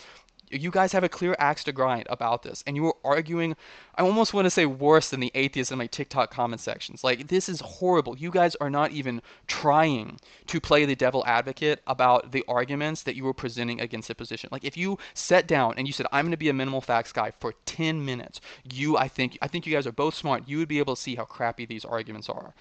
You guys have a clear axe to grind about this, and you are arguing, I almost want to say worse than the atheists in my TikTok comment sections. Like, this is horrible. You guys are not even trying to play the devil advocate about the arguments that you were presenting against the position. Like, if you sat down and you said, I'm going to be a minimal facts guy for 10 minutes, I think you guys are both smart. You would be able to see how crappy these arguments are.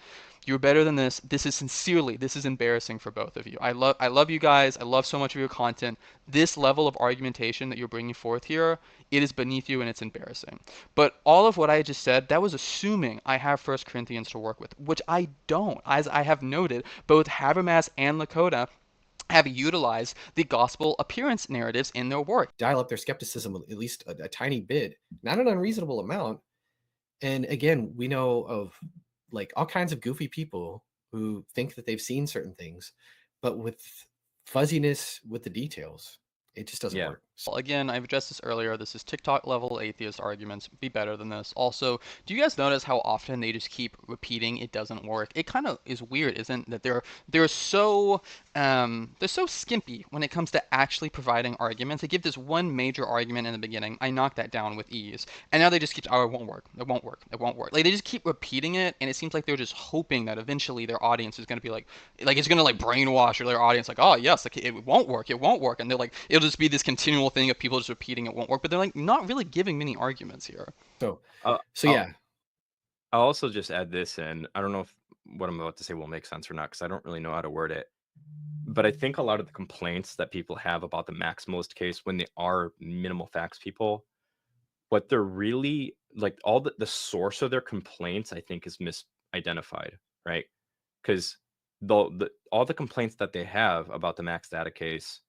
You're better than this. This is embarrassing for both of you. I love you guys. I love so much of your content. This level of argumentation that you're bringing forth here, it is beneath you and it's embarrassing. But all of what I just said, that was assuming I have 1 Corinthians to work with, which I don't. As I have noted, both Habermas and Lakota have utilized the gospel appearance narratives in their work. Dial up their skepticism at least a tiny bit, not an unreasonable amount. And again, we know of like all kinds of goofy people who think that they've seen certain things, but with fuzziness with the details, it just doesn't work. Well, again, I've addressed this earlier. This is TikTok level atheist arguments. Be better than this. Also, do you guys notice how often they just keep repeating it doesn't work? It kind of is weird, isn't it? That they're so skimpy when it comes to actually providing arguments. They give this one major argument in the beginning. I knocked that down with ease, and now they just keep, oh, it won't work. It won't work. It won't work. Like they just keep repeating it, and it seems like they're just hoping that eventually their audience is going to be like it's going to like brainwash their audience, like, oh yes, like, it won't work. It won't work, and they're like, it'll just be this continual thing of people just repeating it won't work, but they're like not really giving many arguments here. So yeah. I'll also just add this in. I don't know if what I'm about to say will make sense or not, because I don't really know how to word it. But I think a lot of the complaints that people have about the maximalist case when they are minimal facts people, what they're really like, all the source of their complaints, I think, is misidentified, right? Because all the complaints that they have about the max data case,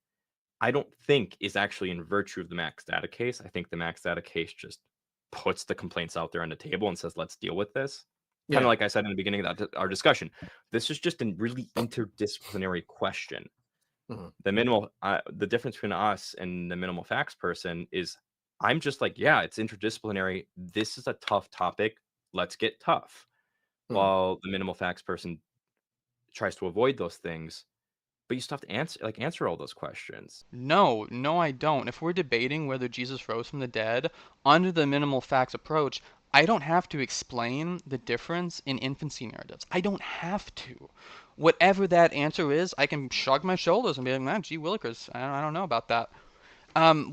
I don't think is actually in virtue of the max data case. I think the max data case just puts the complaints out there on the table and says, let's deal with this. Kind of like I said in the beginning of our discussion, this is just a really interdisciplinary question. The difference between us and the minimal facts person is I'm just like, yeah, it's interdisciplinary. This is a tough topic. Let's get tough. While the minimal facts person tries to avoid those things. But you still have to answer all those questions. No, I don't. If we're debating whether Jesus rose from the dead under the minimal facts approach, I don't have to explain the difference in infancy narratives. I don't have to. Whatever that answer is, I can shrug my shoulders and be like, man, gee willikers, I don't know about that.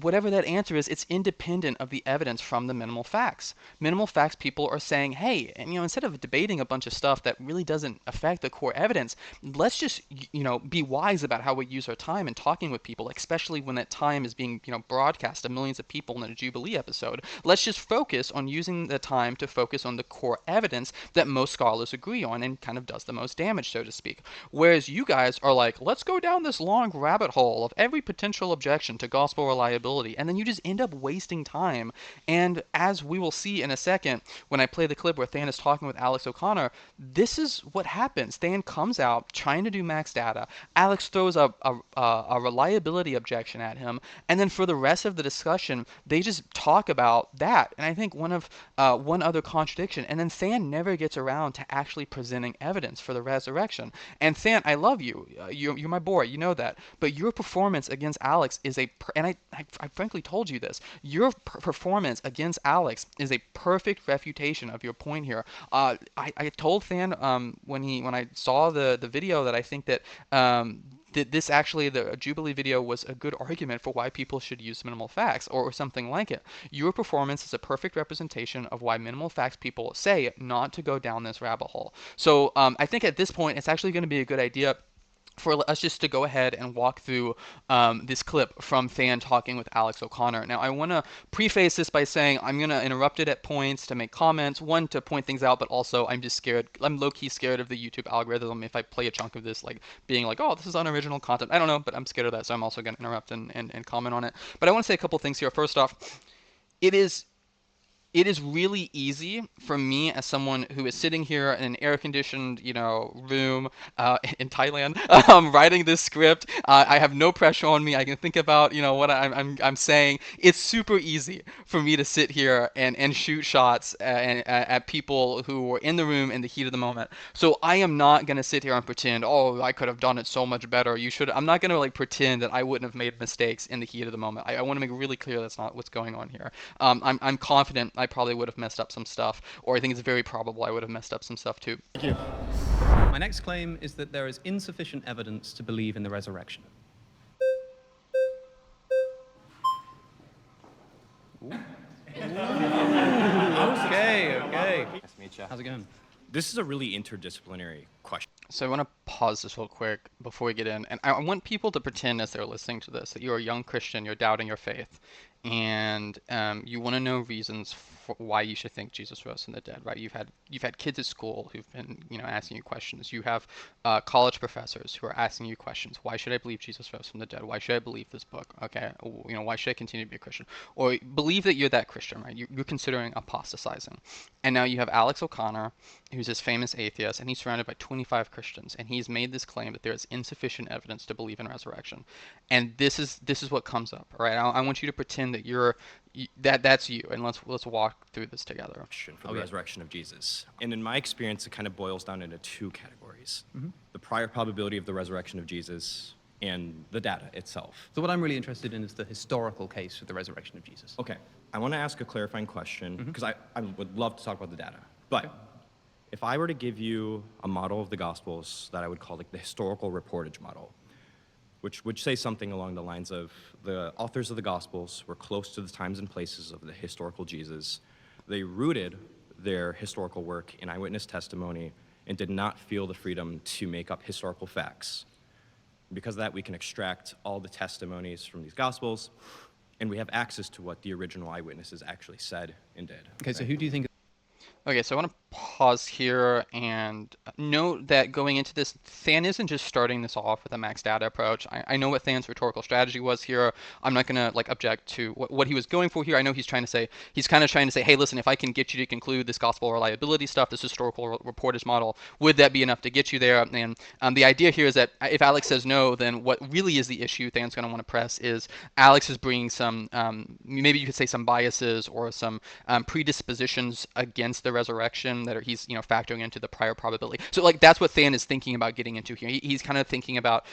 Whatever that answer is, it's independent of the evidence from the minimal facts. Minimal facts people are saying, hey, and, instead of debating a bunch of stuff that really doesn't affect the core evidence, let's just, be wise about how we use our time in talking with people, especially when that time is being, broadcast to millions of people in a Jubilee episode. Let's just focus on using the time to focus on the core evidence that most scholars agree on and kind of does the most damage, so to speak. Whereas you guys are like, let's go down this long rabbit hole of every potential objection to gospel reliability, and then you just end up wasting time. And as we will see in a second, when I play the clip where Than is talking with Alex O'Connor, this is what happens. Than comes out trying to do max data. Alex throws a reliability objection at him, and then for the rest of the discussion, they just talk about that. And I think one other contradiction, and then Than never gets around to actually presenting evidence for the resurrection. And Than, I love you. You're my boy. You know that. But your performance against Alex is and I frankly told you this. Your performance against Alex is a perfect refutation of your point here. I told Than when I saw the video that I think that this actually, the Jubilee video, was a good argument for why people should use minimal facts or something like it. Your performance is a perfect representation of why minimal facts people say not to go down this rabbit hole. So I think at this point it's actually going to be a good idea for us just to go ahead and walk through this clip from Than talking with Alex O'Connor. Now, I want to preface this by saying I'm going to interrupt it at points to make comments, one, to point things out, but also I'm just scared. I'm low-key scared of the YouTube algorithm if I play a chunk of this, like being like, oh, this is unoriginal content. I don't know, but I'm scared of that, so I'm also going to interrupt and comment on it. But I want to say a couple things here. First off, it is really easy for me as someone who is sitting here in an air-conditioned, room in Thailand, writing this script. I have no pressure on me. I can think about, what I'm saying. It's super easy for me to sit here and shoot shots at people who were in the room in the heat of the moment. So I am not gonna sit here and pretend, oh, I could have done it so much better. You should. I'm not gonna like pretend that I wouldn't have made mistakes in the heat of the moment. I want to make really clear that's not what's going on here. I'm confident I probably would have messed up some stuff, or I think it's very probable I would have messed up some stuff too. Thank you. My next claim is that there is insufficient evidence to believe in the resurrection. Okay. Nice to meet you. How's it going? This is a really interdisciplinary question. So I want to pause this real quick before we get in, and I want people to pretend as they're listening to this that you're a young Christian, you're doubting your faith, and you want to know reasons for why you should think Jesus rose from the dead, right? You've had kids at school who've been asking you questions. You have college professors who are asking you questions. Why should I believe Jesus rose from the dead? Why should I believe this book? Okay, why should I continue to be a Christian? Or believe that you're that Christian, right? You're considering apostatizing, and now you have Alex O'Connor, who's this famous atheist, and he's surrounded by 25 Christians, and he's made this claim that there is insufficient evidence to believe in resurrection, and this is what comes up, right? I want you to pretend that that's you, and let's walk through this together. For the resurrection of Jesus. And in my experience, it kind of boils down into two categories. The prior probability of the resurrection of Jesus and the data itself. So what I'm really interested in is the historical case for the resurrection of Jesus. Okay, I want to ask a clarifying question, because I would love to talk about the data. But if I were to give you a model of the Gospels that I would call like the historical reportage model, which would say something along the lines of the authors of the Gospels were close to the times and places of the historical Jesus. They rooted their historical work in eyewitness testimony and did not feel the freedom to make up historical facts. Because of that, we can extract all the testimonies from these Gospels, and we have access to what the original eyewitnesses actually said and did. Okay, so who do you think? Okay, so I want to pause here and note that going into this, Than isn't just starting this off with a max data approach. I know what Than's rhetorical strategy was here. I'm not going to object to what he was going for here. I know he's kind of trying to say, hey, listen, if I can get you to conclude this gospel reliability stuff, this historical reportage model, would that be enough to get you there? And the idea here is that if Alex says no, then what really is the issue Than's going to want to press is Alex is bringing some, maybe you could say some biases or some predispositions against the resurrection that he's factoring into the prior probability. So that's what Than is thinking about getting into here. He's kind of thinking about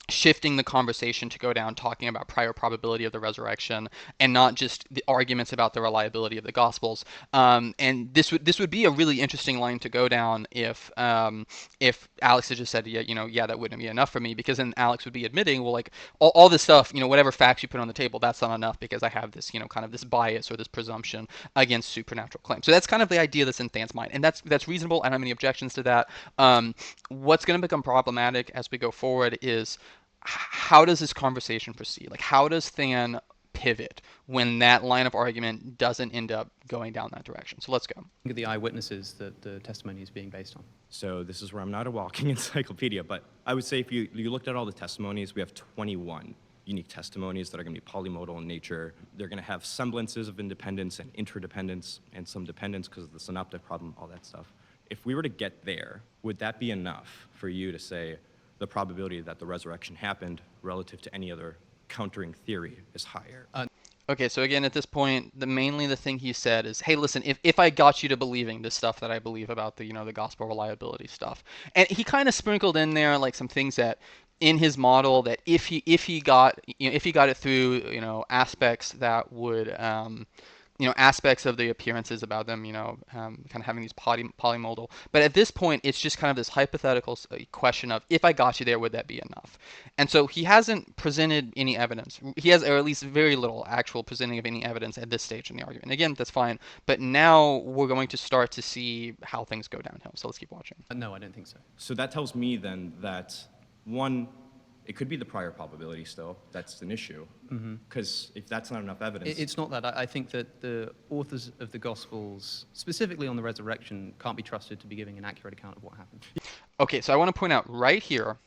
shifting the conversation to go down talking about prior probability of the resurrection and not just the arguments about the reliability of the Gospels. And this would be a really interesting line to go down if Alex had just said, that wouldn't be enough for me, because then Alex would be admitting, well, like all this stuff, whatever facts you put on the table, that's not enough because I have this, kind of this bias or this presumption against supernatural claims. So that's kind of the idea that's in Than's mind, and that's reasonable. I don't have any objections to that. What's going to become problematic as we go forward is how does this conversation proceed? Like, how does Than pivot when that line of argument doesn't end up going down that direction? So let's go. Think of the eyewitnesses that the testimony is being based on. So this is where I'm not a walking encyclopedia, but I would say if you looked at all the testimonies, we have 21 unique testimonies that are going to be polymodal in nature. They're going to have semblances of independence and interdependence and some dependence because of the synoptic problem, all that stuff. If we were to get there, would that be enough for you to say the probability that the resurrection happened relative to any other countering theory is higher? Okay, so again, at this point, mainly the thing he said is, "Hey, listen, if I got you to believing the stuff that I believe about the the gospel reliability stuff," and he kind of sprinkled in there like some things that in his model that if he got if he got it through aspects that would aspects of the appearances about them, kind of having these polymodal. But at this point, it's just kind of this hypothetical question of if I got you there, would that be enough? And so he hasn't presented any evidence. He has, or at least very little actual presenting of any evidence at this stage in the argument. Again, that's fine. But now we're going to start to see how things go downhill. So let's keep watching. No, I don't think so. So that tells me then that, one, it could be the prior probability still. That's an issue. Because if that's not enough evidence. It's not that. I think that the authors of the Gospels, specifically on the resurrection, can't be trusted to be giving an accurate account of what happened. Okay, so I want to point out right here,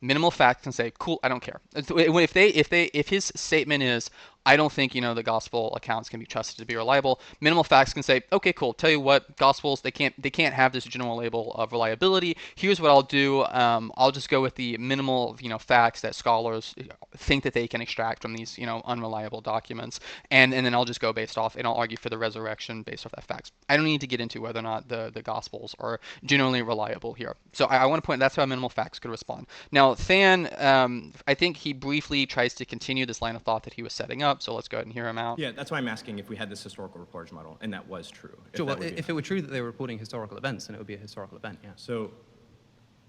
minimal facts can say, "Cool, I don't care." If his statement is, "I don't think the gospel accounts can be trusted to be reliable," minimal facts can say, "Okay, cool. Tell you what, gospels they can't have this general label of reliability. Here's what I'll do. I'll just go with the minimal facts that scholars think that they can extract from these unreliable documents, and then I'll just go based off and I'll argue for the resurrection based off that facts. I don't need to get into whether or not the gospels are generally reliable here. So I want to point that's how minimal facts could respond. Now Than, I think he briefly tries to continue this line of thought that he was setting up. So let's go ahead and hear him out. Yeah, that's why I'm asking if we had this historical reportage model, and that was true. Sure, well, if it were true that they were reporting historical events, then it would be a historical event, yeah. So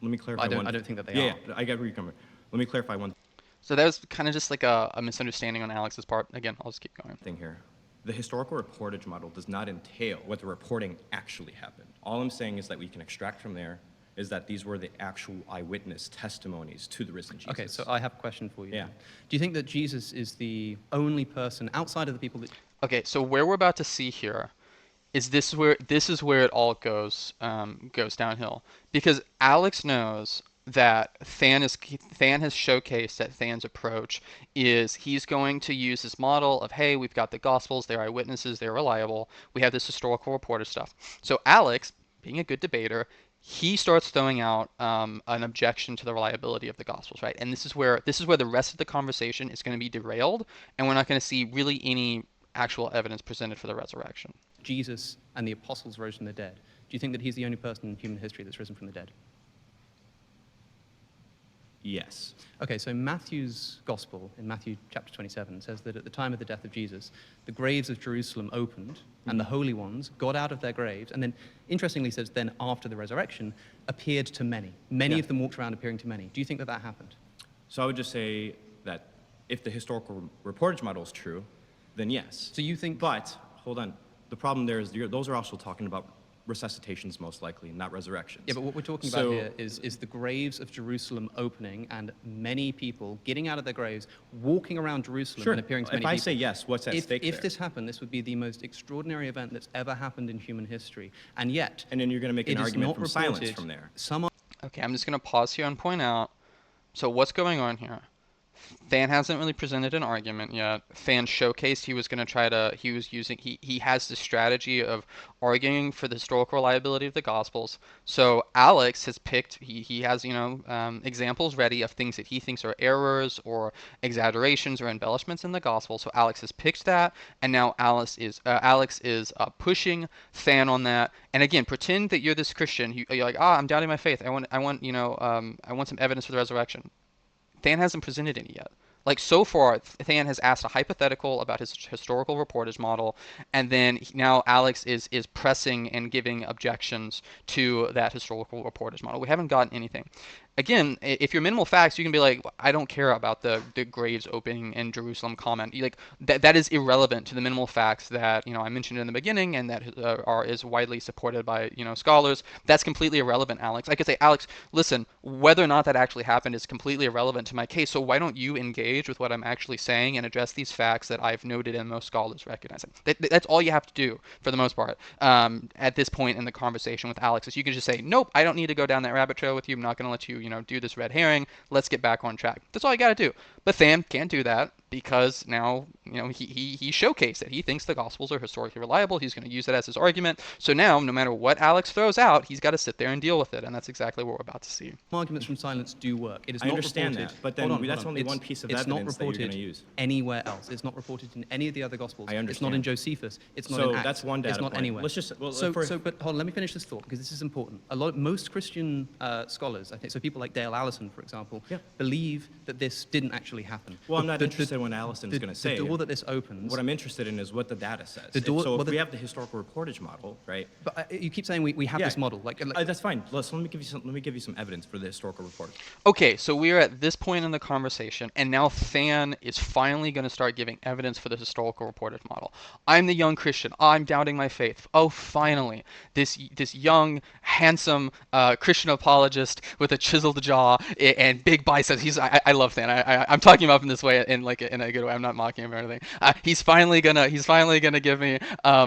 let me clarify I don't think that they are. Yeah, I get where you're coming from. Let me clarify one So that was kind of just like a misunderstanding on Alex's part. Again, I'll just keep going. thing here. The historical reportage model does not entail what the reporting actually happened. All I'm saying is that we can extract from there is that these were the actual eyewitness testimonies to the risen Jesus. Okay, so I have a question for you. Yeah. Do you think that Jesus is the only person outside of the people that... Okay, so where we're about to see here is this is where it all goes downhill, because Alex knows that Than has showcased that Than's approach is he's going to use this model of, hey, we've got the Gospels, they're eyewitnesses, they're reliable, we have this historical reporter stuff. So Alex, being a good debater, he starts throwing out an objection to the reliability of the Gospels, right? And this is where the rest of the conversation is going to be derailed, and we're not going to see really any actual evidence presented for the resurrection. Jesus and the apostles rose from the dead. Do you think that he's the only person in human history that's risen from the dead? Yes. Okay, so Matthew's Gospel, in Matthew chapter 27, says that at the time of the death of Jesus, the graves of Jerusalem opened, and the holy ones got out of their graves, and then, interestingly says, then after the resurrection, appeared to many. Many of them walked around appearing to many. Do you think that that happened? So I would just say that if the historical reportage model is true, then yes. So you think... But, hold on, the problem there is those are also talking about resuscitations most likely, not resurrections. Yeah, but what we're talking about here is the graves of Jerusalem opening and many people getting out of their graves, walking around Jerusalem and appearing to many people. If I say yes, what's at stake If there? this happened, this would be the most extraordinary event that's ever happened in human history. And yet... And then you're going to make an argument from silence from there. Okay, I'm just going to pause here and point out, so what's going on here? Than hasn't really presented an argument yet. Than showcased he has the strategy of arguing for the historical reliability of the Gospels. So Alex has picked, he has, examples ready of things that he thinks are errors or exaggerations or embellishments in the Gospel. So Alex has picked that, and now Alex is pushing Than on that. And again, pretend that you're this Christian. You're like, I'm doubting my faith. I want some evidence for the resurrection. Than hasn't presented any yet. Like, so far, Than has asked a hypothetical about his historical reportage model, and then now Alex is pressing and giving objections to that historical reportage model. We haven't gotten anything. Again, if you're minimal facts, you can be like, I don't care about the graves opening in Jerusalem comment. Like that is irrelevant to the minimal facts that I mentioned in the beginning and that is widely supported by scholars. That's completely irrelevant, Alex. I could say, Alex, listen, whether or not that actually happened is completely irrelevant to my case. So why don't you engage with what I'm actually saying and address these facts that I've noted and most scholars recognize? That's all you have to do for the most part at this point in the conversation with Alex. Is you can just say, nope, I don't need to go down that rabbit trail with you. I'm not going to let you do this red herring. Let's get back on track. That's all you got to do. But Than can't do that. because now, he showcased that he thinks the Gospels are historically reliable. He's going to use it as his argument. So now, no matter what Alex throws out, he's got to sit there and deal with it, and that's exactly what we're about to see. Arguments from silence do work. It is I not understand reported. that, but then Hold on, that's only one piece of evidence that you're going to use. Anywhere else. It's not reported in any of the other Gospels. I It's not in understand. Josephus. It's not So in Acts. that's one data It's not point. anywhere. Let's just- well, but hold on, let me finish this thought because this is important. Most Christian scholars, I think, so people like Dale Allison, for example, Yeah. believe that this didn't actually happen. Well, I'm not interested in what Allison is the- going to say. The door that this opens. What I'm interested in is what the data says. The If we have the historical reportage model, right? But you keep saying we have Yeah. this model. That's fine. Let me give you some evidence for the historical reportage. Okay, so we are at this point in the conversation, and now Than is finally going to start giving evidence for the historical reportage model. I'm the young Christian. I'm doubting my faith. Oh, finally, this young, handsome Christian apologist with a chiseled jaw and big biceps. I love Than. I'm talking about him this way in a good way. I'm not mocking him or anything. He's finally gonna give me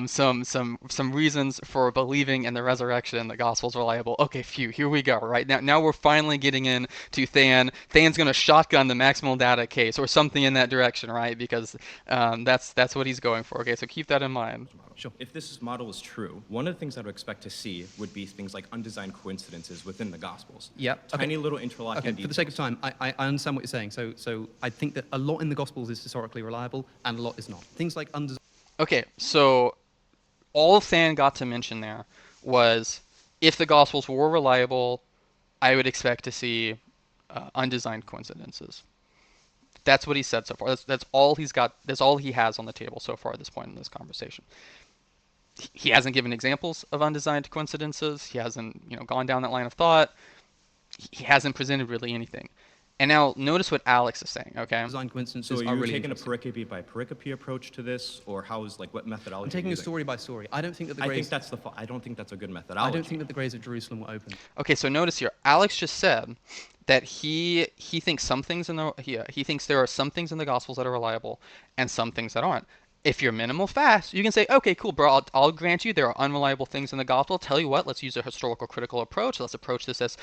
some reasons for believing in the resurrection and the gospel's reliable. Okay, phew, here we go. Right now we're finally getting in to Than. Than's gonna shotgun the maximal data case or something in that direction, right? Because that's what he's going for. Okay, so keep that in mind. Sure. If this model is true, one of the things I would expect to see would be things like undesigned coincidences within the Gospels. Yep. Tiny little interlocking Okay, details. for the sake of time, I understand what you're saying. So I think that a lot in the Gospels is historically reliable and a lot is not. Things like undesigned. Okay, so all Than got to mention there was if the Gospels were reliable, I would expect to see undesigned coincidences. That's what he said so far. That's all he's got. That's all he has on the table so far at this point in this conversation. He hasn't given examples of undesigned coincidences. He hasn't, gone down that line of thought. He hasn't presented really anything. And now notice what Alex is saying. Okay. Design coincidences So are are you really taking a interesting. pericope by pericope approach to this, or what methodology? I'm taking are you it story by story. I don't think that the I graves. think I don't think that's a good methodology. I don't think that the graves of Jerusalem were open. Okay, so notice here, Alex just said that he thinks some things he thinks there are some things in the Gospels that are reliable and some things that aren't. If you're minimal fast, you can say, okay, cool, bro, I'll grant you there are unreliable things in the Gospel. Tell you what, let's use a historical critical approach. Let's approach this as,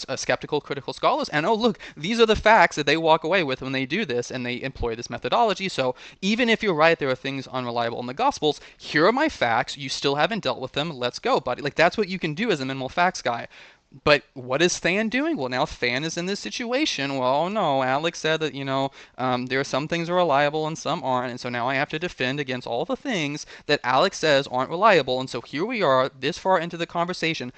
a skeptical critical scholars. And oh, look, these are the facts that they walk away with when they do this and they employ this methodology. So even if you're right, there are things unreliable in the Gospels. Here are my facts. You still haven't dealt with them. Let's go, buddy. Like, that's what you can do as a minimal facts guy. But what is Than doing? Well, now Than is in this situation. Well, no, Alex said that, there are some things are reliable and some aren't. And so now I have to defend against all the things that Alex says aren't reliable. And so here we are this far into the conversation.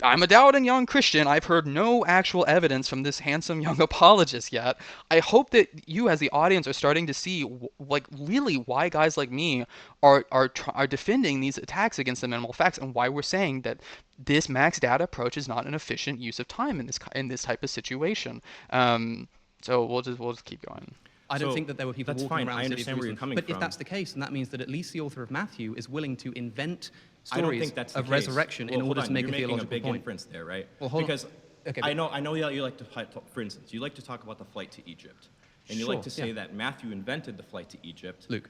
I'm a doubting young Christian. I've heard no actual evidence from this handsome young apologist yet. I hope that you, as the audience, are starting to see, really why guys like me are defending these attacks against the minimal facts and why we're saying that this max data approach is not an efficient use of time in this type of situation. So we'll just keep going. I don't So, think that there were people that's walking fine. around I the city of understand where you're Jerusalem. coming But if from. that's the case, then that means that at least the author of Matthew is willing to invent I don't stories think that's the of case. resurrection in Well, hold order to on, make a you're making theological big point. inference there, right? Well, hold on. Because Okay, I know you like to, for instance, you like to talk about the flight to Egypt, and you like Sure, to say yeah. that Matthew invented the flight to Egypt. Luke.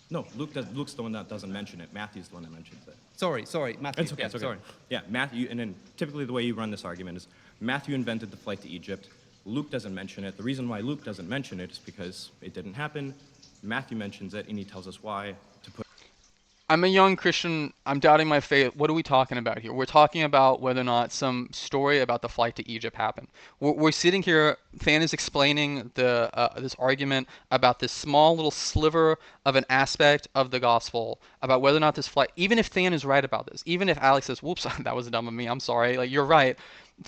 No, Luke's the one that doesn't mention it. Matthew's the one that mentions it. Sorry, Matthew. It's okay. Yeah, It's okay. sorry. Yeah, Matthew, and then typically the way you run this argument is Matthew invented the flight to Egypt. Luke doesn't mention it. The reason why Luke doesn't mention it is because it didn't happen. Matthew mentions it, and he tells us why to put. I'm a young Christian. I'm doubting my faith. What are we talking about here? We're talking about whether or not some story about the flight to Egypt happened. We're sitting here. Than is explaining this argument about this small little sliver of an aspect of the gospel about whether or not this flight. Even if Than is right about this, even if Alex says, "Whoops, that was dumb of me. I'm sorry." Like, you're right.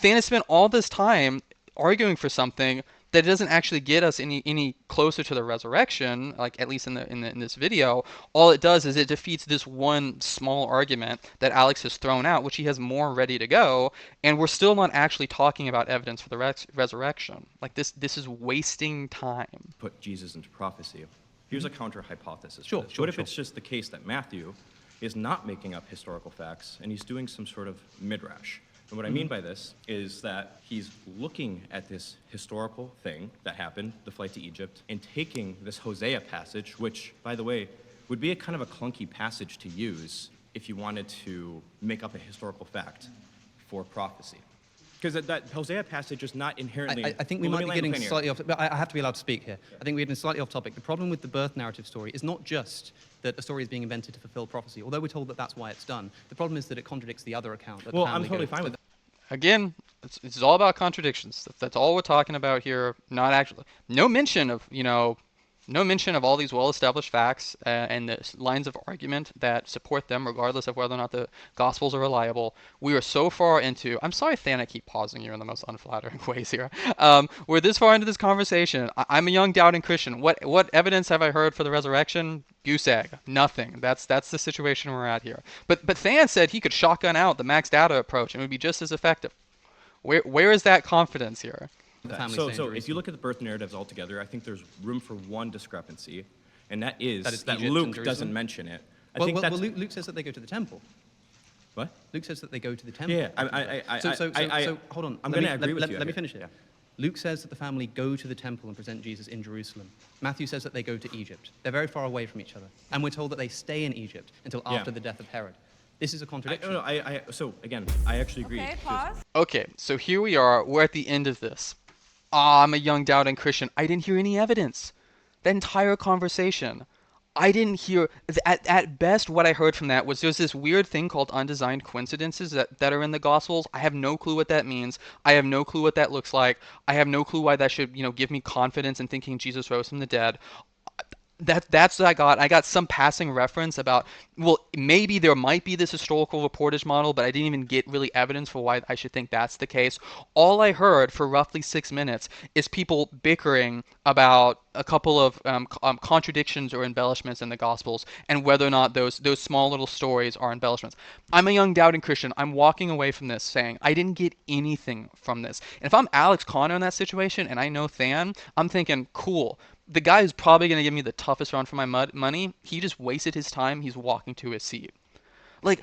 Than has spent all this time arguing for something that doesn't actually get us any closer to the resurrection, like at least in this video. All it does is it defeats this one small argument that Alex has thrown out, which he has more ready to go, and we're still not actually talking about evidence for the resurrection. Like, this is wasting time. Put Jesus into prophecy. Here's a counter hypothesis. Sure, for this. sure, What if sure. it's just the case that Matthew is not making up historical facts and he's doing some sort of midrash? And what I mean by this is that he's looking at this historical thing that happened, the flight to Egypt, and taking this Hosea passage, which, by the way, would be a kind of a clunky passage to use if you wanted to make up a historical fact for prophecy. because that Hosea passage is not inherently. I think we Well, might let be me land getting the plane here. slightly off. But I have to be allowed to speak here. I think we're getting slightly off topic. The problem with the birth narrative story is not just that a story is being invented to fulfill prophecy, although we're told that that's why it's done. The problem is that it contradicts the other account. That the Well, I'm family totally goes fine to with Again, it's all about contradictions. That's all we're talking about here. Not actually no mention of no mention of all these well-established facts and the lines of argument that support them, regardless of whether or not the Gospels are reliable. We are so far into. I'm sorry, Than, I keep pausing you in the most unflattering ways here. We're this far into this conversation. I'm a young doubting Christian. What evidence have I heard for the resurrection? Goose egg. Nothing. That's the situation we're at here. But Than said he could shotgun out the max data approach and it would be just as effective. Where is that confidence here? the family So, stay in so if you Jerusalem. look at the birth narratives altogether, I think there's room for one discrepancy, and that is That is that Egypt and Luke Jerusalem? doesn't mention it. I Well, think well, that's well, Luke says that they go to the temple. what? Luke says that they go to the temple. Yeah, So hold on. I'm Let going me- to agree with let, you. Let me here. finish it. Luke says that the family go to the temple and present Jesus in Jerusalem. Matthew says that they go to Egypt. They're very far away from each other. And we're told that they stay in Egypt until Yeah. after the death of Herod. This is a contradiction. So again, I actually agree. Okay, There's- pause. Okay, so here we are. We're at the end of this. I'm a young doubting Christian. I didn't hear any evidence. That entire conversation. I didn't hear, at best, what I heard from that was there's this weird thing called undesigned coincidences that are in the Gospels. I have no clue what that means. I have no clue what that looks like. I have no clue why that should, give me confidence in thinking Jesus rose from the dead. That's what I got. I got some passing reference about, well, maybe there might be this historical reportage model, but I didn't even get really evidence for why I should think that's the case. All I heard for roughly 6 minutes is people bickering about a couple of contradictions or embellishments in the Gospels and whether or not those small little stories are embellishments. I'm a young doubting Christian. I'm walking away from this saying I didn't get anything from this. And if I'm Alex Connor in that situation and I know Than, I'm thinking, cool. The guy who's probably going to give me the toughest run for my money, he just wasted his time. He's walking to his seat. Like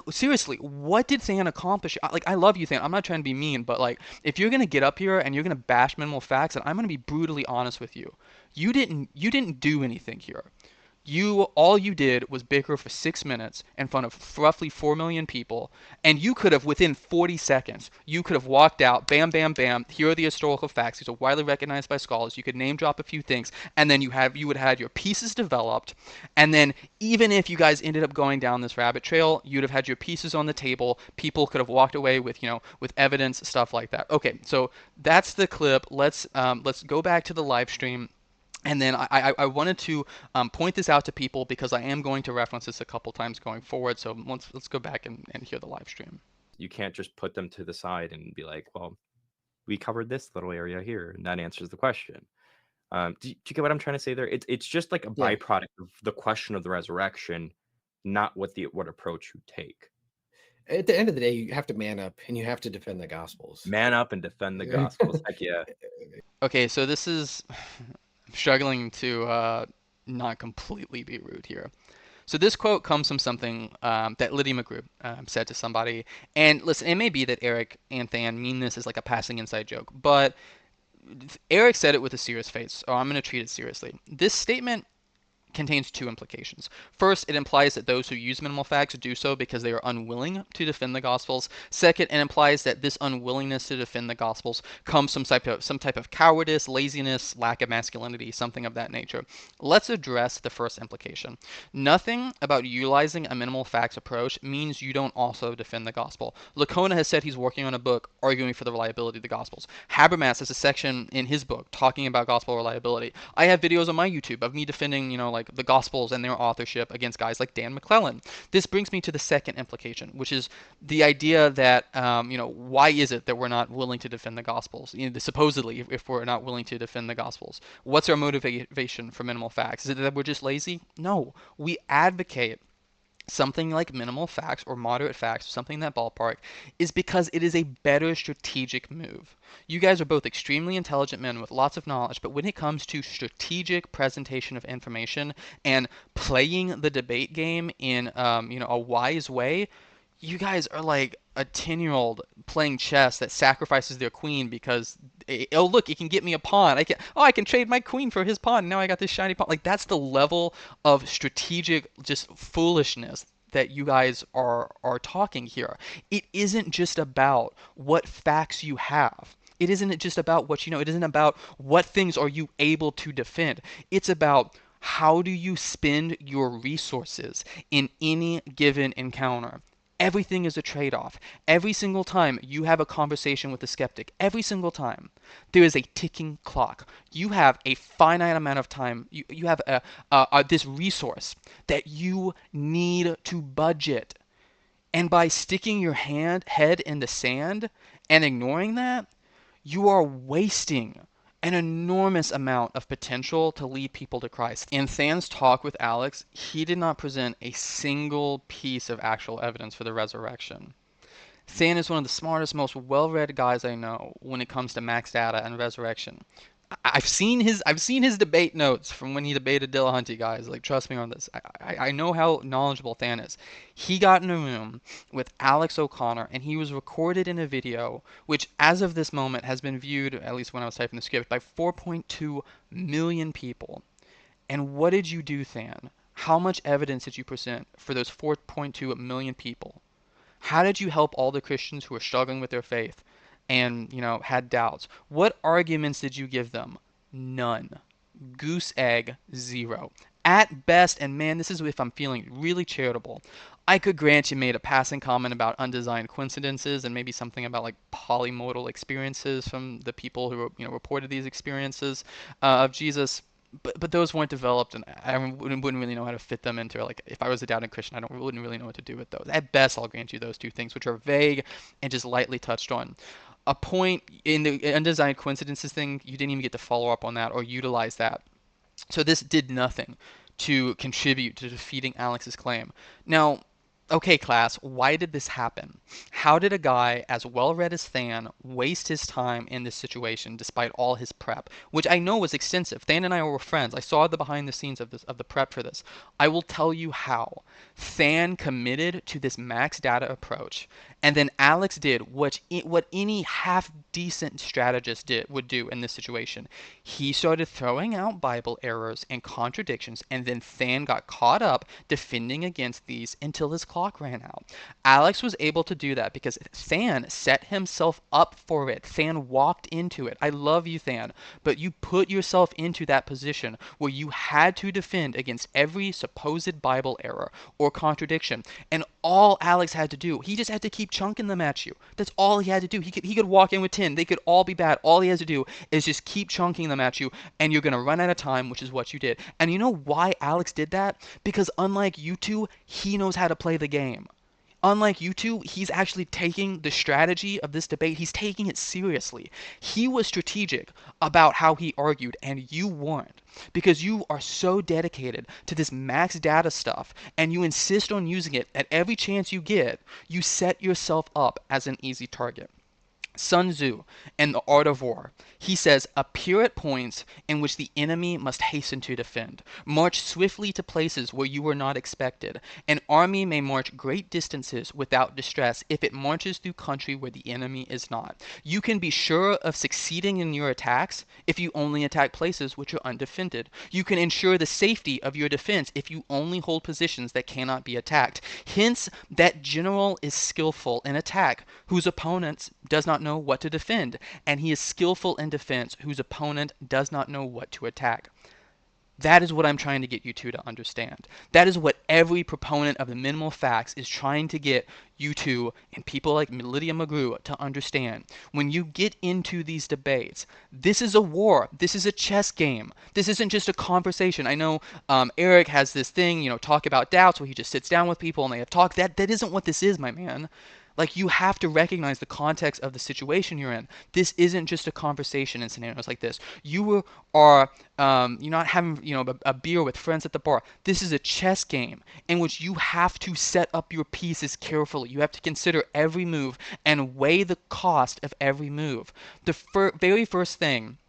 seriously, what did Than accomplish? I love you, Than. I'm not trying to be mean, but if you're gonna get up here and you're gonna bash minimal facts, and I'm gonna be brutally honest with you, you didn't do anything here. All you did was bicker for 6 minutes in front of roughly 4 million people, and you could have, within 40 seconds, you could have walked out, bam, bam, bam, here are the historical facts, these are widely recognized by scholars, you could name drop a few things, and then you would have had your pieces developed, and then even if you guys ended up going down this rabbit trail, you'd have had your pieces on the table, people could have walked away with, with evidence, stuff like that. Okay, so that's the clip. Let's go back to the live stream. And then I wanted to point this out to people because I am going to reference this a couple times going forward. So let's go back and hear the live stream. You can't just put them to the side and be like, well, we covered this little area here, and that answers the question. Do you get what I'm trying to say there? It's just like a Yeah. byproduct of the question of the resurrection, not what approach you take. At the end of the day, you have to man up and you have to defend the Gospels. Man up and defend the Gospels. Heck yeah. Okay, so this is I'm struggling to not completely be rude here. So this quote comes from something that Lydia McGrew said to somebody. And listen, it may be that Eric and Than mean this as like a passing inside joke, but Eric said it with a serious face, so I'm going to treat it seriously. This statement contains two implications. First, it implies that those who use minimal facts do so because they are unwilling to defend the Gospels. Second, it implies that this unwillingness to defend the Gospels comes from some type of cowardice, laziness, lack of masculinity, something of that nature. Let's address the first implication. Nothing about utilizing a minimal facts approach means you don't also defend the Gospel. Lacona has said he's working on a book arguing for the reliability of the Gospels. Habermas has a section in his book talking about Gospel reliability. I have videos on my YouTube of me defending, the Gospels and their authorship against guys like Dan McClellan. This brings me to the second implication, which is the idea that, why is it that we're not willing to defend the Gospels? Supposedly, if we're not willing to defend the Gospels, what's our motivation for minimal facts? Is it that we're just lazy? No, we advocate something like minimal facts or moderate facts, something in that ballpark, is because it is a better strategic move. You guys are both extremely intelligent men with lots of knowledge, but when it comes to strategic presentation of information and playing the debate game in a wise way, you guys are like a 10-year-old playing chess that sacrifices their queen because oh look, it can get me a pawn. I can trade my queen for his pawn. Now I got this shiny pawn. Like that's the level of strategic just foolishness that you guys are talking here. It isn't just about what facts you have. It isn't just about what you know. It isn't about what things are you able to defend. It's about how do you spend your resources in any given encounter. Everything is a trade-off. Every single time you have a conversation with a skeptic, every single time, there is a ticking clock. You have a finite amount of time. You have this resource that you need to budget. And by sticking your head in the sand and ignoring that, you are wasting an enormous amount of potential to lead people to Christ. In Than's talk with Alex, he did not present a single piece of actual evidence for the resurrection. Than is one of the smartest, most well-read guys I know when it comes to max data and resurrection. I've seen his debate notes from when he debated Dillahunty, guys. Like, trust me on this. I know how knowledgeable Than is. He got in a room with Alex O'Connor, and he was recorded in a video, which as of this moment has been viewed, at least when I was typing the script, by 4.2 million people. And what did you do, Than? How much evidence did you present for those 4.2 million people? How did you help all the Christians who are struggling with their faith and, had doubts? What arguments did you give them? None. Goose egg, zero. At best, and man, this is if I'm feeling really charitable, I could grant you made a passing comment about undesigned coincidences and maybe something about like polymodal experiences from the people who reported these experiences of Jesus. But those weren't developed, and I wouldn't really know how to fit them into, like, if I was a doubting Christian, wouldn't really know what to do with those. At best, I'll grant you those two things, which are vague and just lightly touched on. A point in the undesigned coincidences thing, you didn't even get to follow up on that or utilize that. So this did nothing to contribute to defeating Alex's claim. Now, okay, class, why did this happen? How did a guy as well-read as Than waste his time in this situation despite all his prep, which I know was extensive? Than and I were friends. I saw the behind the scenes of the prep for this. I will tell you how. Than committed to this max data approach, and then Alex did what any half-decent strategist would do in this situation. He started throwing out Bible errors and contradictions, and then Than got caught up defending against these until his clock ran out. Alex was able to do that because Than set himself up for it. Than walked into it. I love you, Than, but you put yourself into that position where you had to defend against every supposed Bible error or contradiction. And all Alex had to do, he just had to keep chunking them at you. That's all he had to do. He could walk in with 10. They could all be bad. All he has to do is just keep chunking them at you, and you're going to run out of time, which is what you did. And you know why Alex did that? Because unlike you two, he knows how to play the game. Unlike you two, he's actually taking the strategy of this debate, he's taking it seriously. He was strategic about how he argued, and you weren't. Because you are so dedicated to this max data stuff, and you insist on using it at every chance you get, you set yourself up as an easy target. Sun Tzu, in The Art of War, he says, appear at points in which the enemy must hasten to defend. March swiftly to places where you were not expected. An army may march great distances without distress if it marches through country where the enemy is not. You can be sure of succeeding in your attacks if you only attack places which are undefended. You can ensure the safety of your defense if you only hold positions that cannot be attacked. Hence, that general is skillful in attack, whose opponents does not know what to defend, and he is skillful in defense, whose opponent does not know what to attack. That is what I'm trying to get you two to understand. That is what every proponent of the minimal facts is trying to get you two and people like Lydia McGrew to understand. When you get into these debates, this is a war. This is a chess game. This isn't just a conversation. I know Eric has this thing, talk about doubts, where he just sits down with people and they have talk. That isn't what this is, my man. Like, you have to recognize the context of the situation you're in. This isn't just a conversation in scenarios like this. You are you're not having a beer with friends at the bar. This is a chess game in which you have to set up your pieces carefully. You have to consider every move and weigh the cost of every move. The very first thing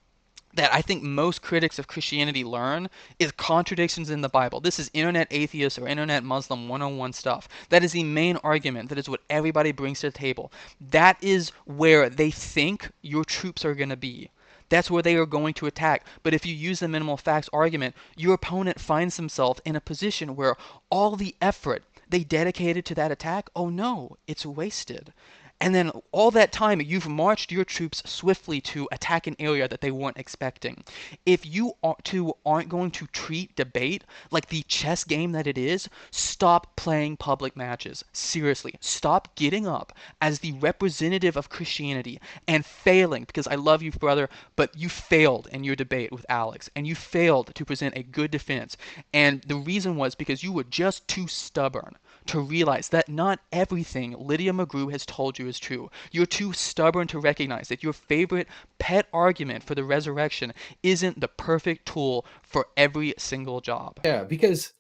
that I think most critics of Christianity learn is contradictions in the Bible. This is internet atheist or internet Muslim 101 stuff. That is the main argument. That is what everybody brings to the table. That is where they think your troops are going to be. That's where they are going to attack. But if you use the minimal facts argument, your opponent finds himself in a position where all the effort they dedicated to that attack, oh no, it's wasted. And then all that time, you've marched your troops swiftly to attack an area that they weren't expecting. If you two aren't going to treat debate like the chess game that it is, stop playing public matches. Seriously, stop getting up as the representative of Christianity and failing, because I love you, brother, but you failed in your debate with Alex, and you failed to present a good defense. And the reason was because you were just too stubborn to realize that not everything Lydia McGrew has told you is true. You're too stubborn to recognize that your favorite pet argument for the resurrection isn't the perfect tool for every single job. Yeah, because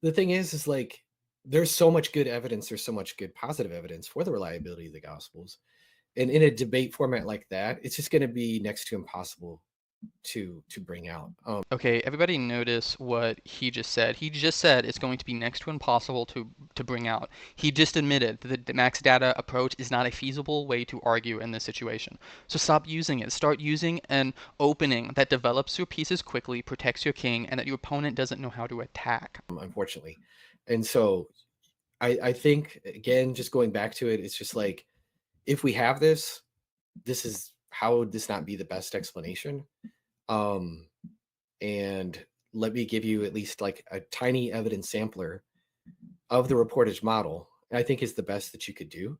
the thing is like there's so much good evidence, there's so much good positive evidence for the reliability of the Gospels. And in a debate format like that, it's just going to be next to impossible to bring out. Okay, everybody notice what he just said. He just said it's going to be next to impossible to bring out. He just admitted that the max data approach is not a feasible way to argue in this situation. So stop using it. Start using an opening that develops your pieces quickly, protects your king, and that your opponent doesn't know how to attack. Unfortunately. And so I think, again, just going back to it, it's just like, if we have this is, how would this not be the best explanation? And let me give you at least like a tiny evidence sampler of the reportage model. I think is the best that you could do.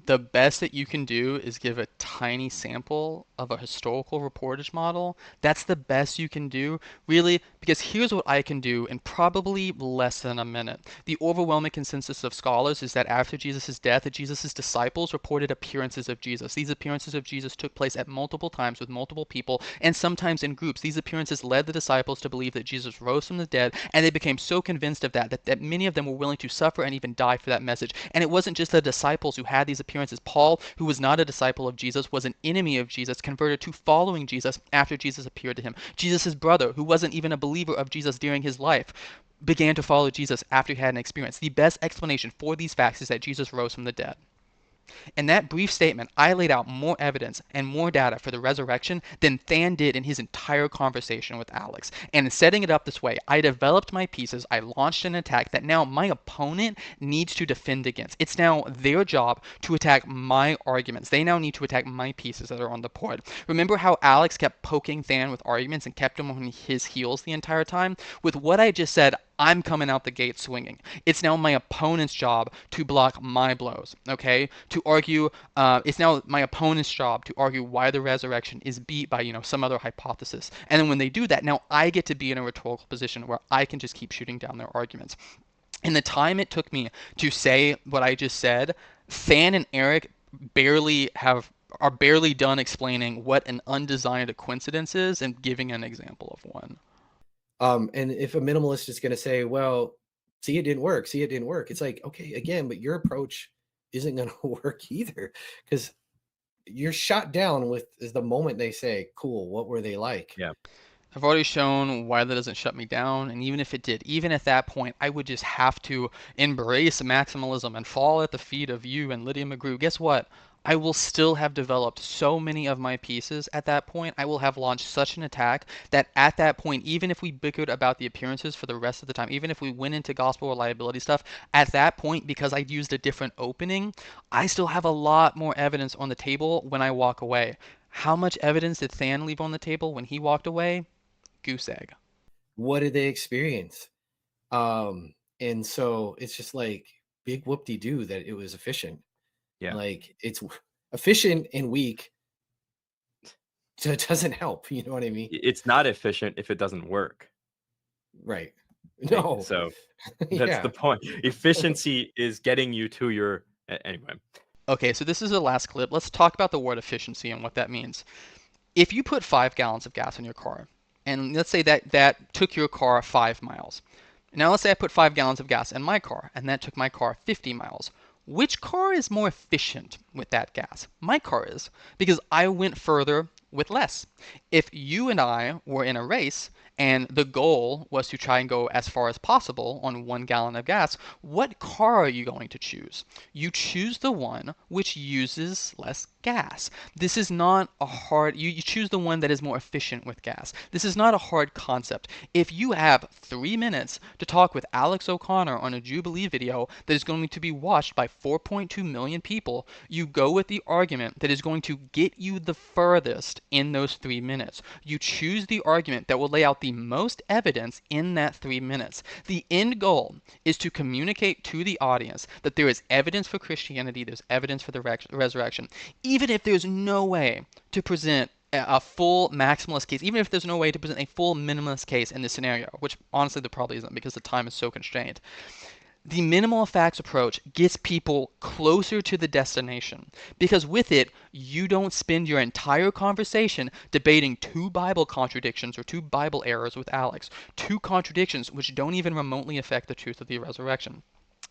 The best that you can do is give a tiny sample of a historical reportage model. That's the best you can do, really, because here's what I can do in probably less than a minute. The overwhelming consensus of scholars is that after Jesus' death, Jesus' disciples reported appearances of Jesus. These appearances of Jesus took place at multiple times with multiple people, and sometimes in groups. These appearances led the disciples to believe that Jesus rose from the dead, and they became so convinced of that many of them were willing to suffer and even die for that message. And it wasn't just the disciples who had these appearances. Paul, who was not a disciple of Jesus, was an enemy of Jesus, converted to following Jesus after Jesus appeared to him. Jesus' brother, who wasn't even a believer of Jesus during his life, began to follow Jesus after he had an experience. The best explanation for these facts is that Jesus rose from the dead. In that brief statement, I laid out more evidence and more data for the resurrection than Than did in his entire conversation with Alex. And in setting it up this way, I developed my pieces, I launched an attack that now my opponent needs to defend against. It's now their job to attack my arguments. They now need to attack my pieces that are on the board. Remember how Alex kept poking Than with arguments and kept him on his heels the entire time? With what I just said, I'm coming out the gate swinging. It's now my opponent's job to block my blows, okay? To argue, it's now my opponent's job to argue why the resurrection is beat by, some other hypothesis. And then when they do that, now I get to be in a rhetorical position where I can just keep shooting down their arguments. In the time it took me to say what I just said, Than and Eric are barely done explaining what an undesigned coincidence is and giving an example of one. And if a minimalist is going to say, well, see, it didn't work. It's like, okay, again, but your approach isn't going to work either, because you're shot down with is the moment they say, cool, what were they like? Yeah. I've already shown why that doesn't shut me down, and even if it did, even at that point, I would just have to embrace maximalism and fall at the feet of you and Lydia McGrew. Guess what? I will still have developed so many of my pieces at that point. I will have launched such an attack that at that point, even if we bickered about the appearances for the rest of the time, even if we went into gospel reliability stuff, at that point, because I used a different opening, I still have a lot more evidence on the table when I walk away. How much evidence did Than leave on the table when he walked away? Goose egg. What did they experience? And so it's just like big whoop-de-doo that it was efficient. Yeah. Like it's efficient and weak. So it doesn't help. You know what I mean? It's not efficient if it doesn't work. Right. No. So that's the point. Efficiency is getting you to your anyway. Okay, so this is the last clip. Let's talk about the word efficiency and what that means. If you put 5 gallons of gas in your car, and let's say that took your car 5 miles. Now let's say I put 5 gallons of gas in my car, and that took my car 50 miles. Which car is more efficient with that gas? My car is, because I went further with less. If you and I were in a race and the goal was to try and go as far as possible on 1 gallon of gas, what car are you going to choose? You choose the one which uses less gas. This is not a hard, you choose the one that is more efficient with gas. This is not a hard concept. If you have 3 minutes to talk with Alex O'Connor on a Jubilee video that is going to be watched by 4.2 million people, you go with the argument that is going to get you the furthest in those 3 minutes. You choose the argument that will lay out the most evidence in that 3 minutes. The end goal is to communicate to the audience that there is evidence for Christianity, there's evidence for the resurrection, even if there's no way to present a full maximalist case, even if there's no way to present a full minimalist case in this scenario, which honestly there probably isn't because the time is so constrained. The minimal facts approach gets people closer to the destination because with it, you don't spend your entire conversation debating 2 Bible contradictions or 2 Bible errors with Alex, 2 contradictions which don't even remotely affect the truth of the resurrection.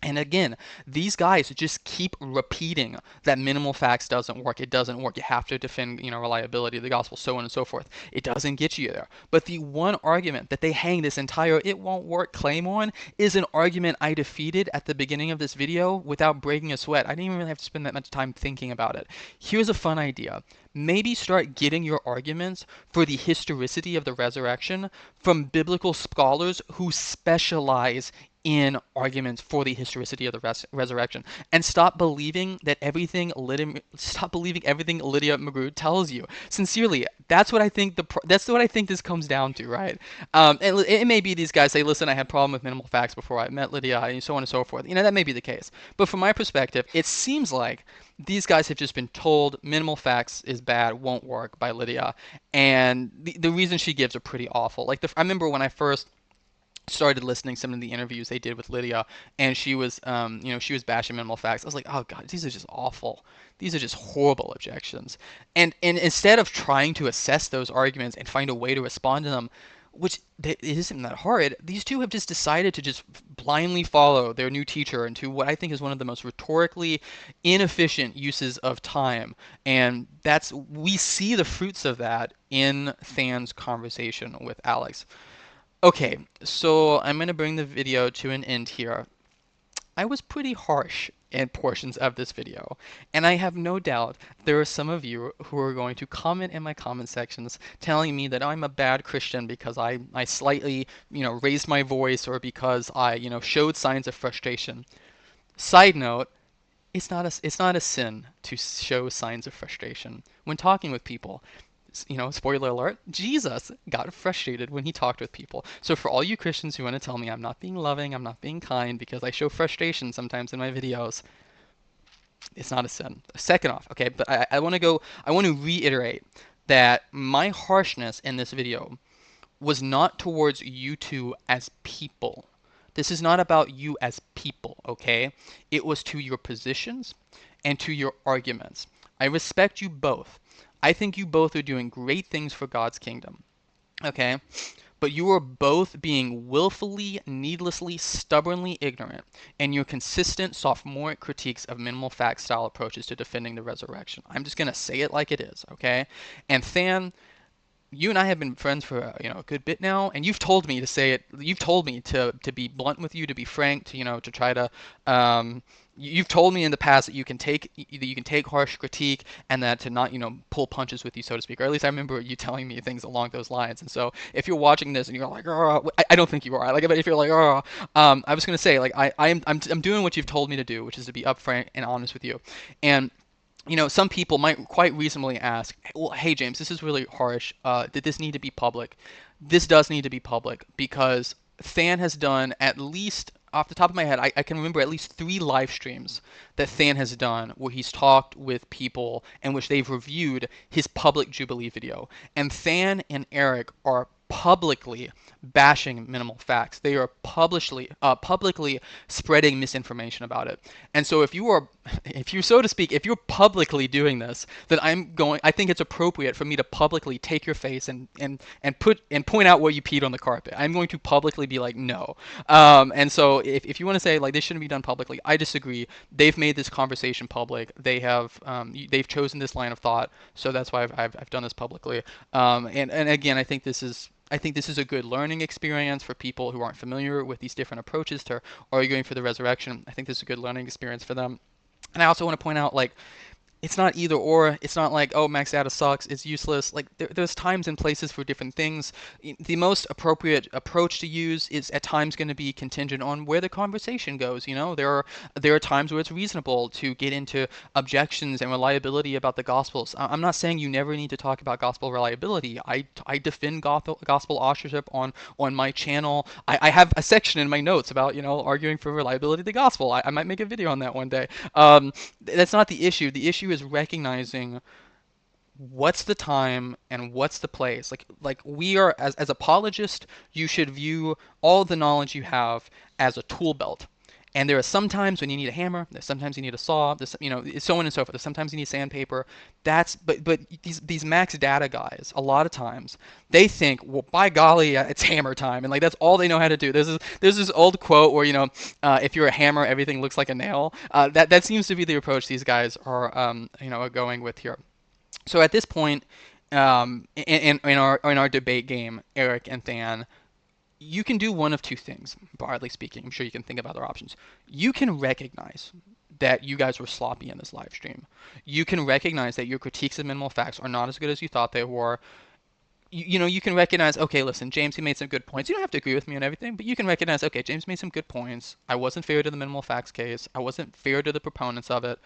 And again, these guys just keep repeating that minimal facts doesn't work. It doesn't work. You have to defend, reliability of the gospel, so on and so forth. It doesn't get you there. But the one argument that they hang this entire "it won't work" claim on is an argument I defeated at the beginning of this video without breaking a sweat. I didn't even really have to spend that much time thinking about it. Here's a fun idea. Maybe start getting your arguments for the historicity of the resurrection from biblical scholars who specialize in arguments for the historicity of the resurrection, and stop believing everything Lydia Magruder tells you. Sincerely, that's what I think this comes down to, right? And it may be these guys say, listen, I had a problem with minimal facts before I met Lydia, and so on and so forth. That may be the case. But from my perspective, it seems like these guys have just been told minimal facts is bad, won't work by Lydia, and the reasons she gives are pretty awful. Like I remember when I first started listening to some of the interviews they did with Lydia, and she was bashing minimal facts. I was like, oh god, these are just awful. These are just horrible objections. And instead of trying to assess those arguments and find a way to respond to them, which it isn't that hard, these two have just decided to just blindly follow their new teacher into what I think is one of the most rhetorically inefficient uses of time. And we see the fruits of that in Than's conversation with Alex. Okay, so I'm going to bring the video to an end here. I was pretty harsh in portions of this video, and I have no doubt there are some of you who are going to comment in my comment sections telling me that I'm a bad Christian because I slightly, raised my voice, or because I, showed signs of frustration. Side note, it's not a sin to show signs of frustration when talking with people. Spoiler alert, Jesus got frustrated when he talked with people. So for all you Christians who want to tell me I'm not being loving, I'm not being kind because I show frustration sometimes in my videos, it's not a sin. Second off, okay, but I want to reiterate that my harshness in this video was not towards you two as people. This is not about you as people, okay? It was to your positions and to your arguments. I respect you both. I think you both are doing great things for God's kingdom, okay? But you are both being willfully, needlessly, stubbornly ignorant in your consistent sophomoric critiques of minimal fact style approaches to defending the resurrection. I'm just going to say it like it is, okay? And Than, you and I have been friends for a good bit now, and you've told me to say it. You've told me to be blunt with you, to be frank, to try to. You've told me in the past that you can take harsh critique, and that to not pull punches with you, so to speak. Or at least I remember you telling me things along those lines. And so if you're watching this and you're like, oh, I don't think you are. Like, but if you're like, oh, I was gonna say, like, I'm doing what you've told me to do, which is to be upfront and honest with you, and. Some people might quite reasonably ask, well, hey, James, this is really harsh. Did this need to be public? This does need to be public because Than has done, at least off the top of my head, I can remember at least 3 live streams that Than has done where he's talked with people and which they've reviewed his public Jubilee video. And Than and Eric are publicly bashing minimal facts. They are publicly spreading misinformation about it. And so if you're publicly doing this, then I think it's appropriate for me to publicly take your face and point out where you peed on the carpet. I'm going to publicly be like, no. And so if you want to say like this shouldn't be done publicly, I disagree. They've made this conversation public. They've chosen this line of thought, so that's why I've done this publicly. And again, I think this is I think this is a good learning experience for people who aren't familiar with these different approaches to arguing for the resurrection. I think this is a good learning experience for them. And I also want to point out, like, it's not either or. It's not like, oh, max data sucks, it's useless. Like, there's times and places for different things. The most appropriate approach to use is at times going to be contingent on where the conversation goes. There are times where it's reasonable to get into objections and reliability about the Gospels. I'm not saying you never need to talk about gospel reliability. I defend gospel authorship on my channel. I have a section in my notes about arguing for reliability of the gospel. I might make a video on that one day. That's not the issue. The issue is recognizing what's the time and what's the place. Like we are, as apologists, you should view all the knowledge you have as a tool belt. And there are some times when you need a hammer. There's sometimes you need a saw. There's, so on and so forth. There's sometimes you need sandpaper. But these max data guys, a lot of times they think, well, by golly, it's hammer time, and like that's all they know how to do. There's this old quote where if you're a hammer, everything looks like a nail. That seems to be the approach these guys are going with here. So at this point, in our debate game, Eric and Than, you can do one of two things, broadly speaking. I'm sure you can think of other options. You can recognize that you guys were sloppy in this live stream. You can recognize that your critiques of minimal facts are not as good as you thought they were. You can recognize, okay, listen, James, he made some good points. You don't have to agree with me on everything, but you can recognize, okay, James made some good points. I wasn't fair to the minimal facts case. I wasn't fair to the proponents of it.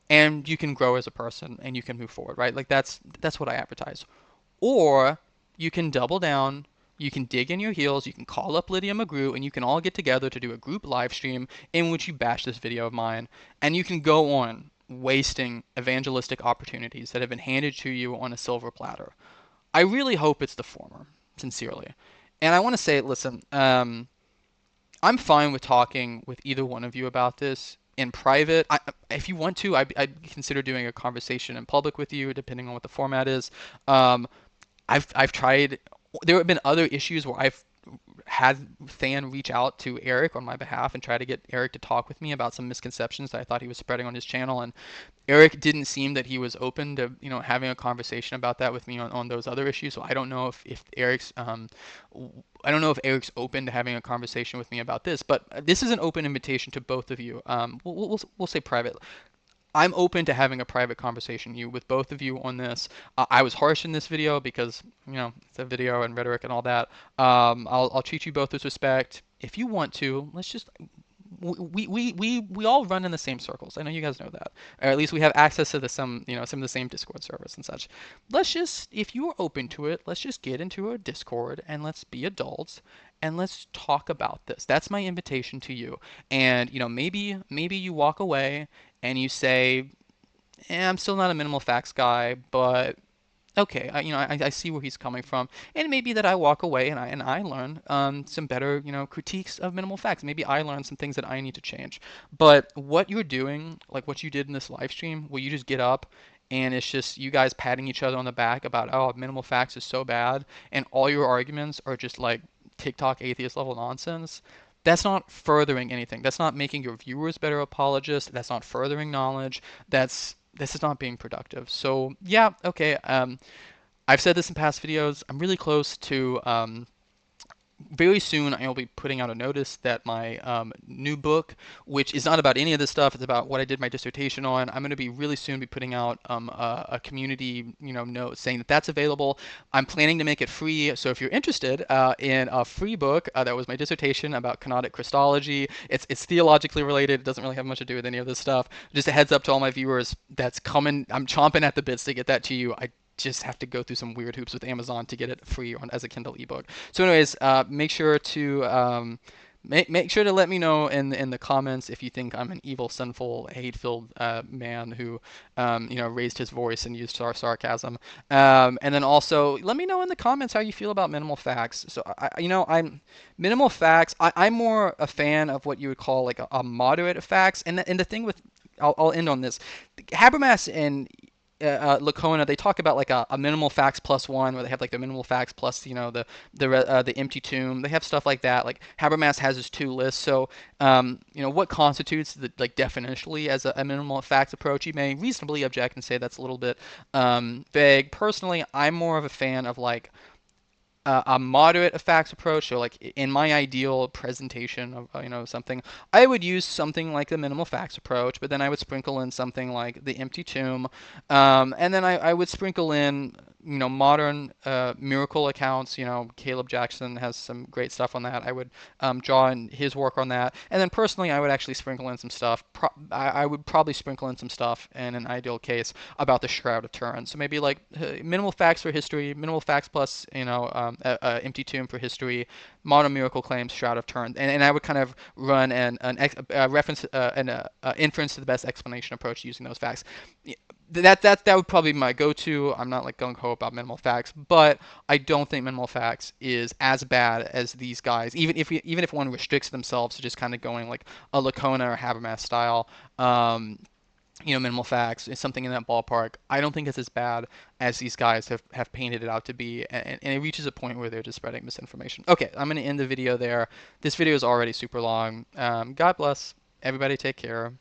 And you can grow as a person and you can move forward, right? Like that's what I advertise. Or you can double down, you can dig in your heels, you can call up Lydia McGrew, and you can all get together to do a group live stream in which you bash this video of mine, and you can go on wasting evangelistic opportunities that have been handed to you on a silver platter. I really hope it's the former, sincerely. And I want to say, listen, I'm fine with talking with either one of you about this in private. If you want to, I'd consider doing a conversation in public with you, depending on what the format is. I've tried. There have been other issues where I've had Than reach out to Eric on my behalf and try to get Eric to talk with me about some misconceptions that I thought he was spreading on his channel, and Eric didn't seem that he was open to having a conversation about that with me on those other issues. So I don't know if Eric's open to having a conversation with me about this, but this is an open invitation to both of you. We'll say private. I'm open to having a private conversation with both of you on this. I was harsh in this video because it's a video and rhetoric and all that. I'll treat you both with respect. If you want to, let's just we all run in the same circles. I know you guys know that, or at least we have access to some of the same Discord servers and such. Let's just, if you are open to it, let's just get into a Discord and let's be adults and let's talk about this. That's my invitation to you. And maybe you walk away and you say, I'm still not a minimal facts guy, but okay, I see where he's coming from, and it may be that I walk away and I learn some better critiques of minimal facts. Maybe I learn some things that I need to change. But what you're doing, like what you did in this live stream, where you just get up and it's just you guys patting each other on the back about, oh, minimal facts is so bad, and all your arguments are just like TikTok atheist level nonsense. That's not furthering anything. That's not making your viewers better apologists. That's not furthering knowledge. This is not being productive. So yeah, okay. I've said this in past videos. I'm really close to very soon I will be putting out a notice that my new book, which is not about any of this stuff, it's about what I did my dissertation on. I'm going to be really soon be putting out a community note saying that that's available. I'm planning to make it free, so if you're interested in a free book that was my dissertation about kenotic Christology, it's theologically related. It doesn't really have much to do with any of this stuff. Just a heads up to all my viewers, that's coming. I'm chomping at the bits to get that to you. I just have to go through some weird hoops with Amazon to get it free as a Kindle ebook. So anyways, make sure to make sure to let me know in the comments if you think I'm an evil, sinful, hate-filled man who raised his voice and used sarcasm. And then also let me know in the comments how you feel about minimal facts. So I'm minimal facts. I'm more a fan of what you would call like a moderate facts. And the thing with I'll end on this. Habermas and Lacona, they talk about like a minimal facts plus one, where they have like the minimal facts plus the empty tomb. They have stuff like that. Like Habermas has his two lists. So what constitutes the like definitionally as a minimal facts approach? You may reasonably object and say that's a little bit vague. Personally, I'm more of a fan of like a moderate facts approach. So like in my ideal presentation of something, I would use something like the minimal facts approach, but then I would sprinkle in something like the empty tomb, and then I would sprinkle in modern miracle accounts. Caleb Jackson has some great stuff on that. I would draw in his work on that, and then personally I would actually sprinkle in some stuff. I would probably sprinkle in some stuff in an ideal case about the Shroud of Turin. So maybe like minimal facts for history, minimal facts plus empty tomb for history, modern miracle claims, Shroud of Turin, and I would kind of run reference an inference to the best explanation approach using those facts. That would probably be my go-to. I'm not like gung ho about minimal facts, but I don't think minimal facts is as bad as these guys. Even if one restricts themselves to just kind of going like a Lacona or Habermas style. Minimal facts is something in that ballpark. I don't think it's as bad as these guys have painted it out to be, and it reaches a point where they're just spreading misinformation. Okay, I'm going to end the video there. This video is already super long. God bless. Everybody take care.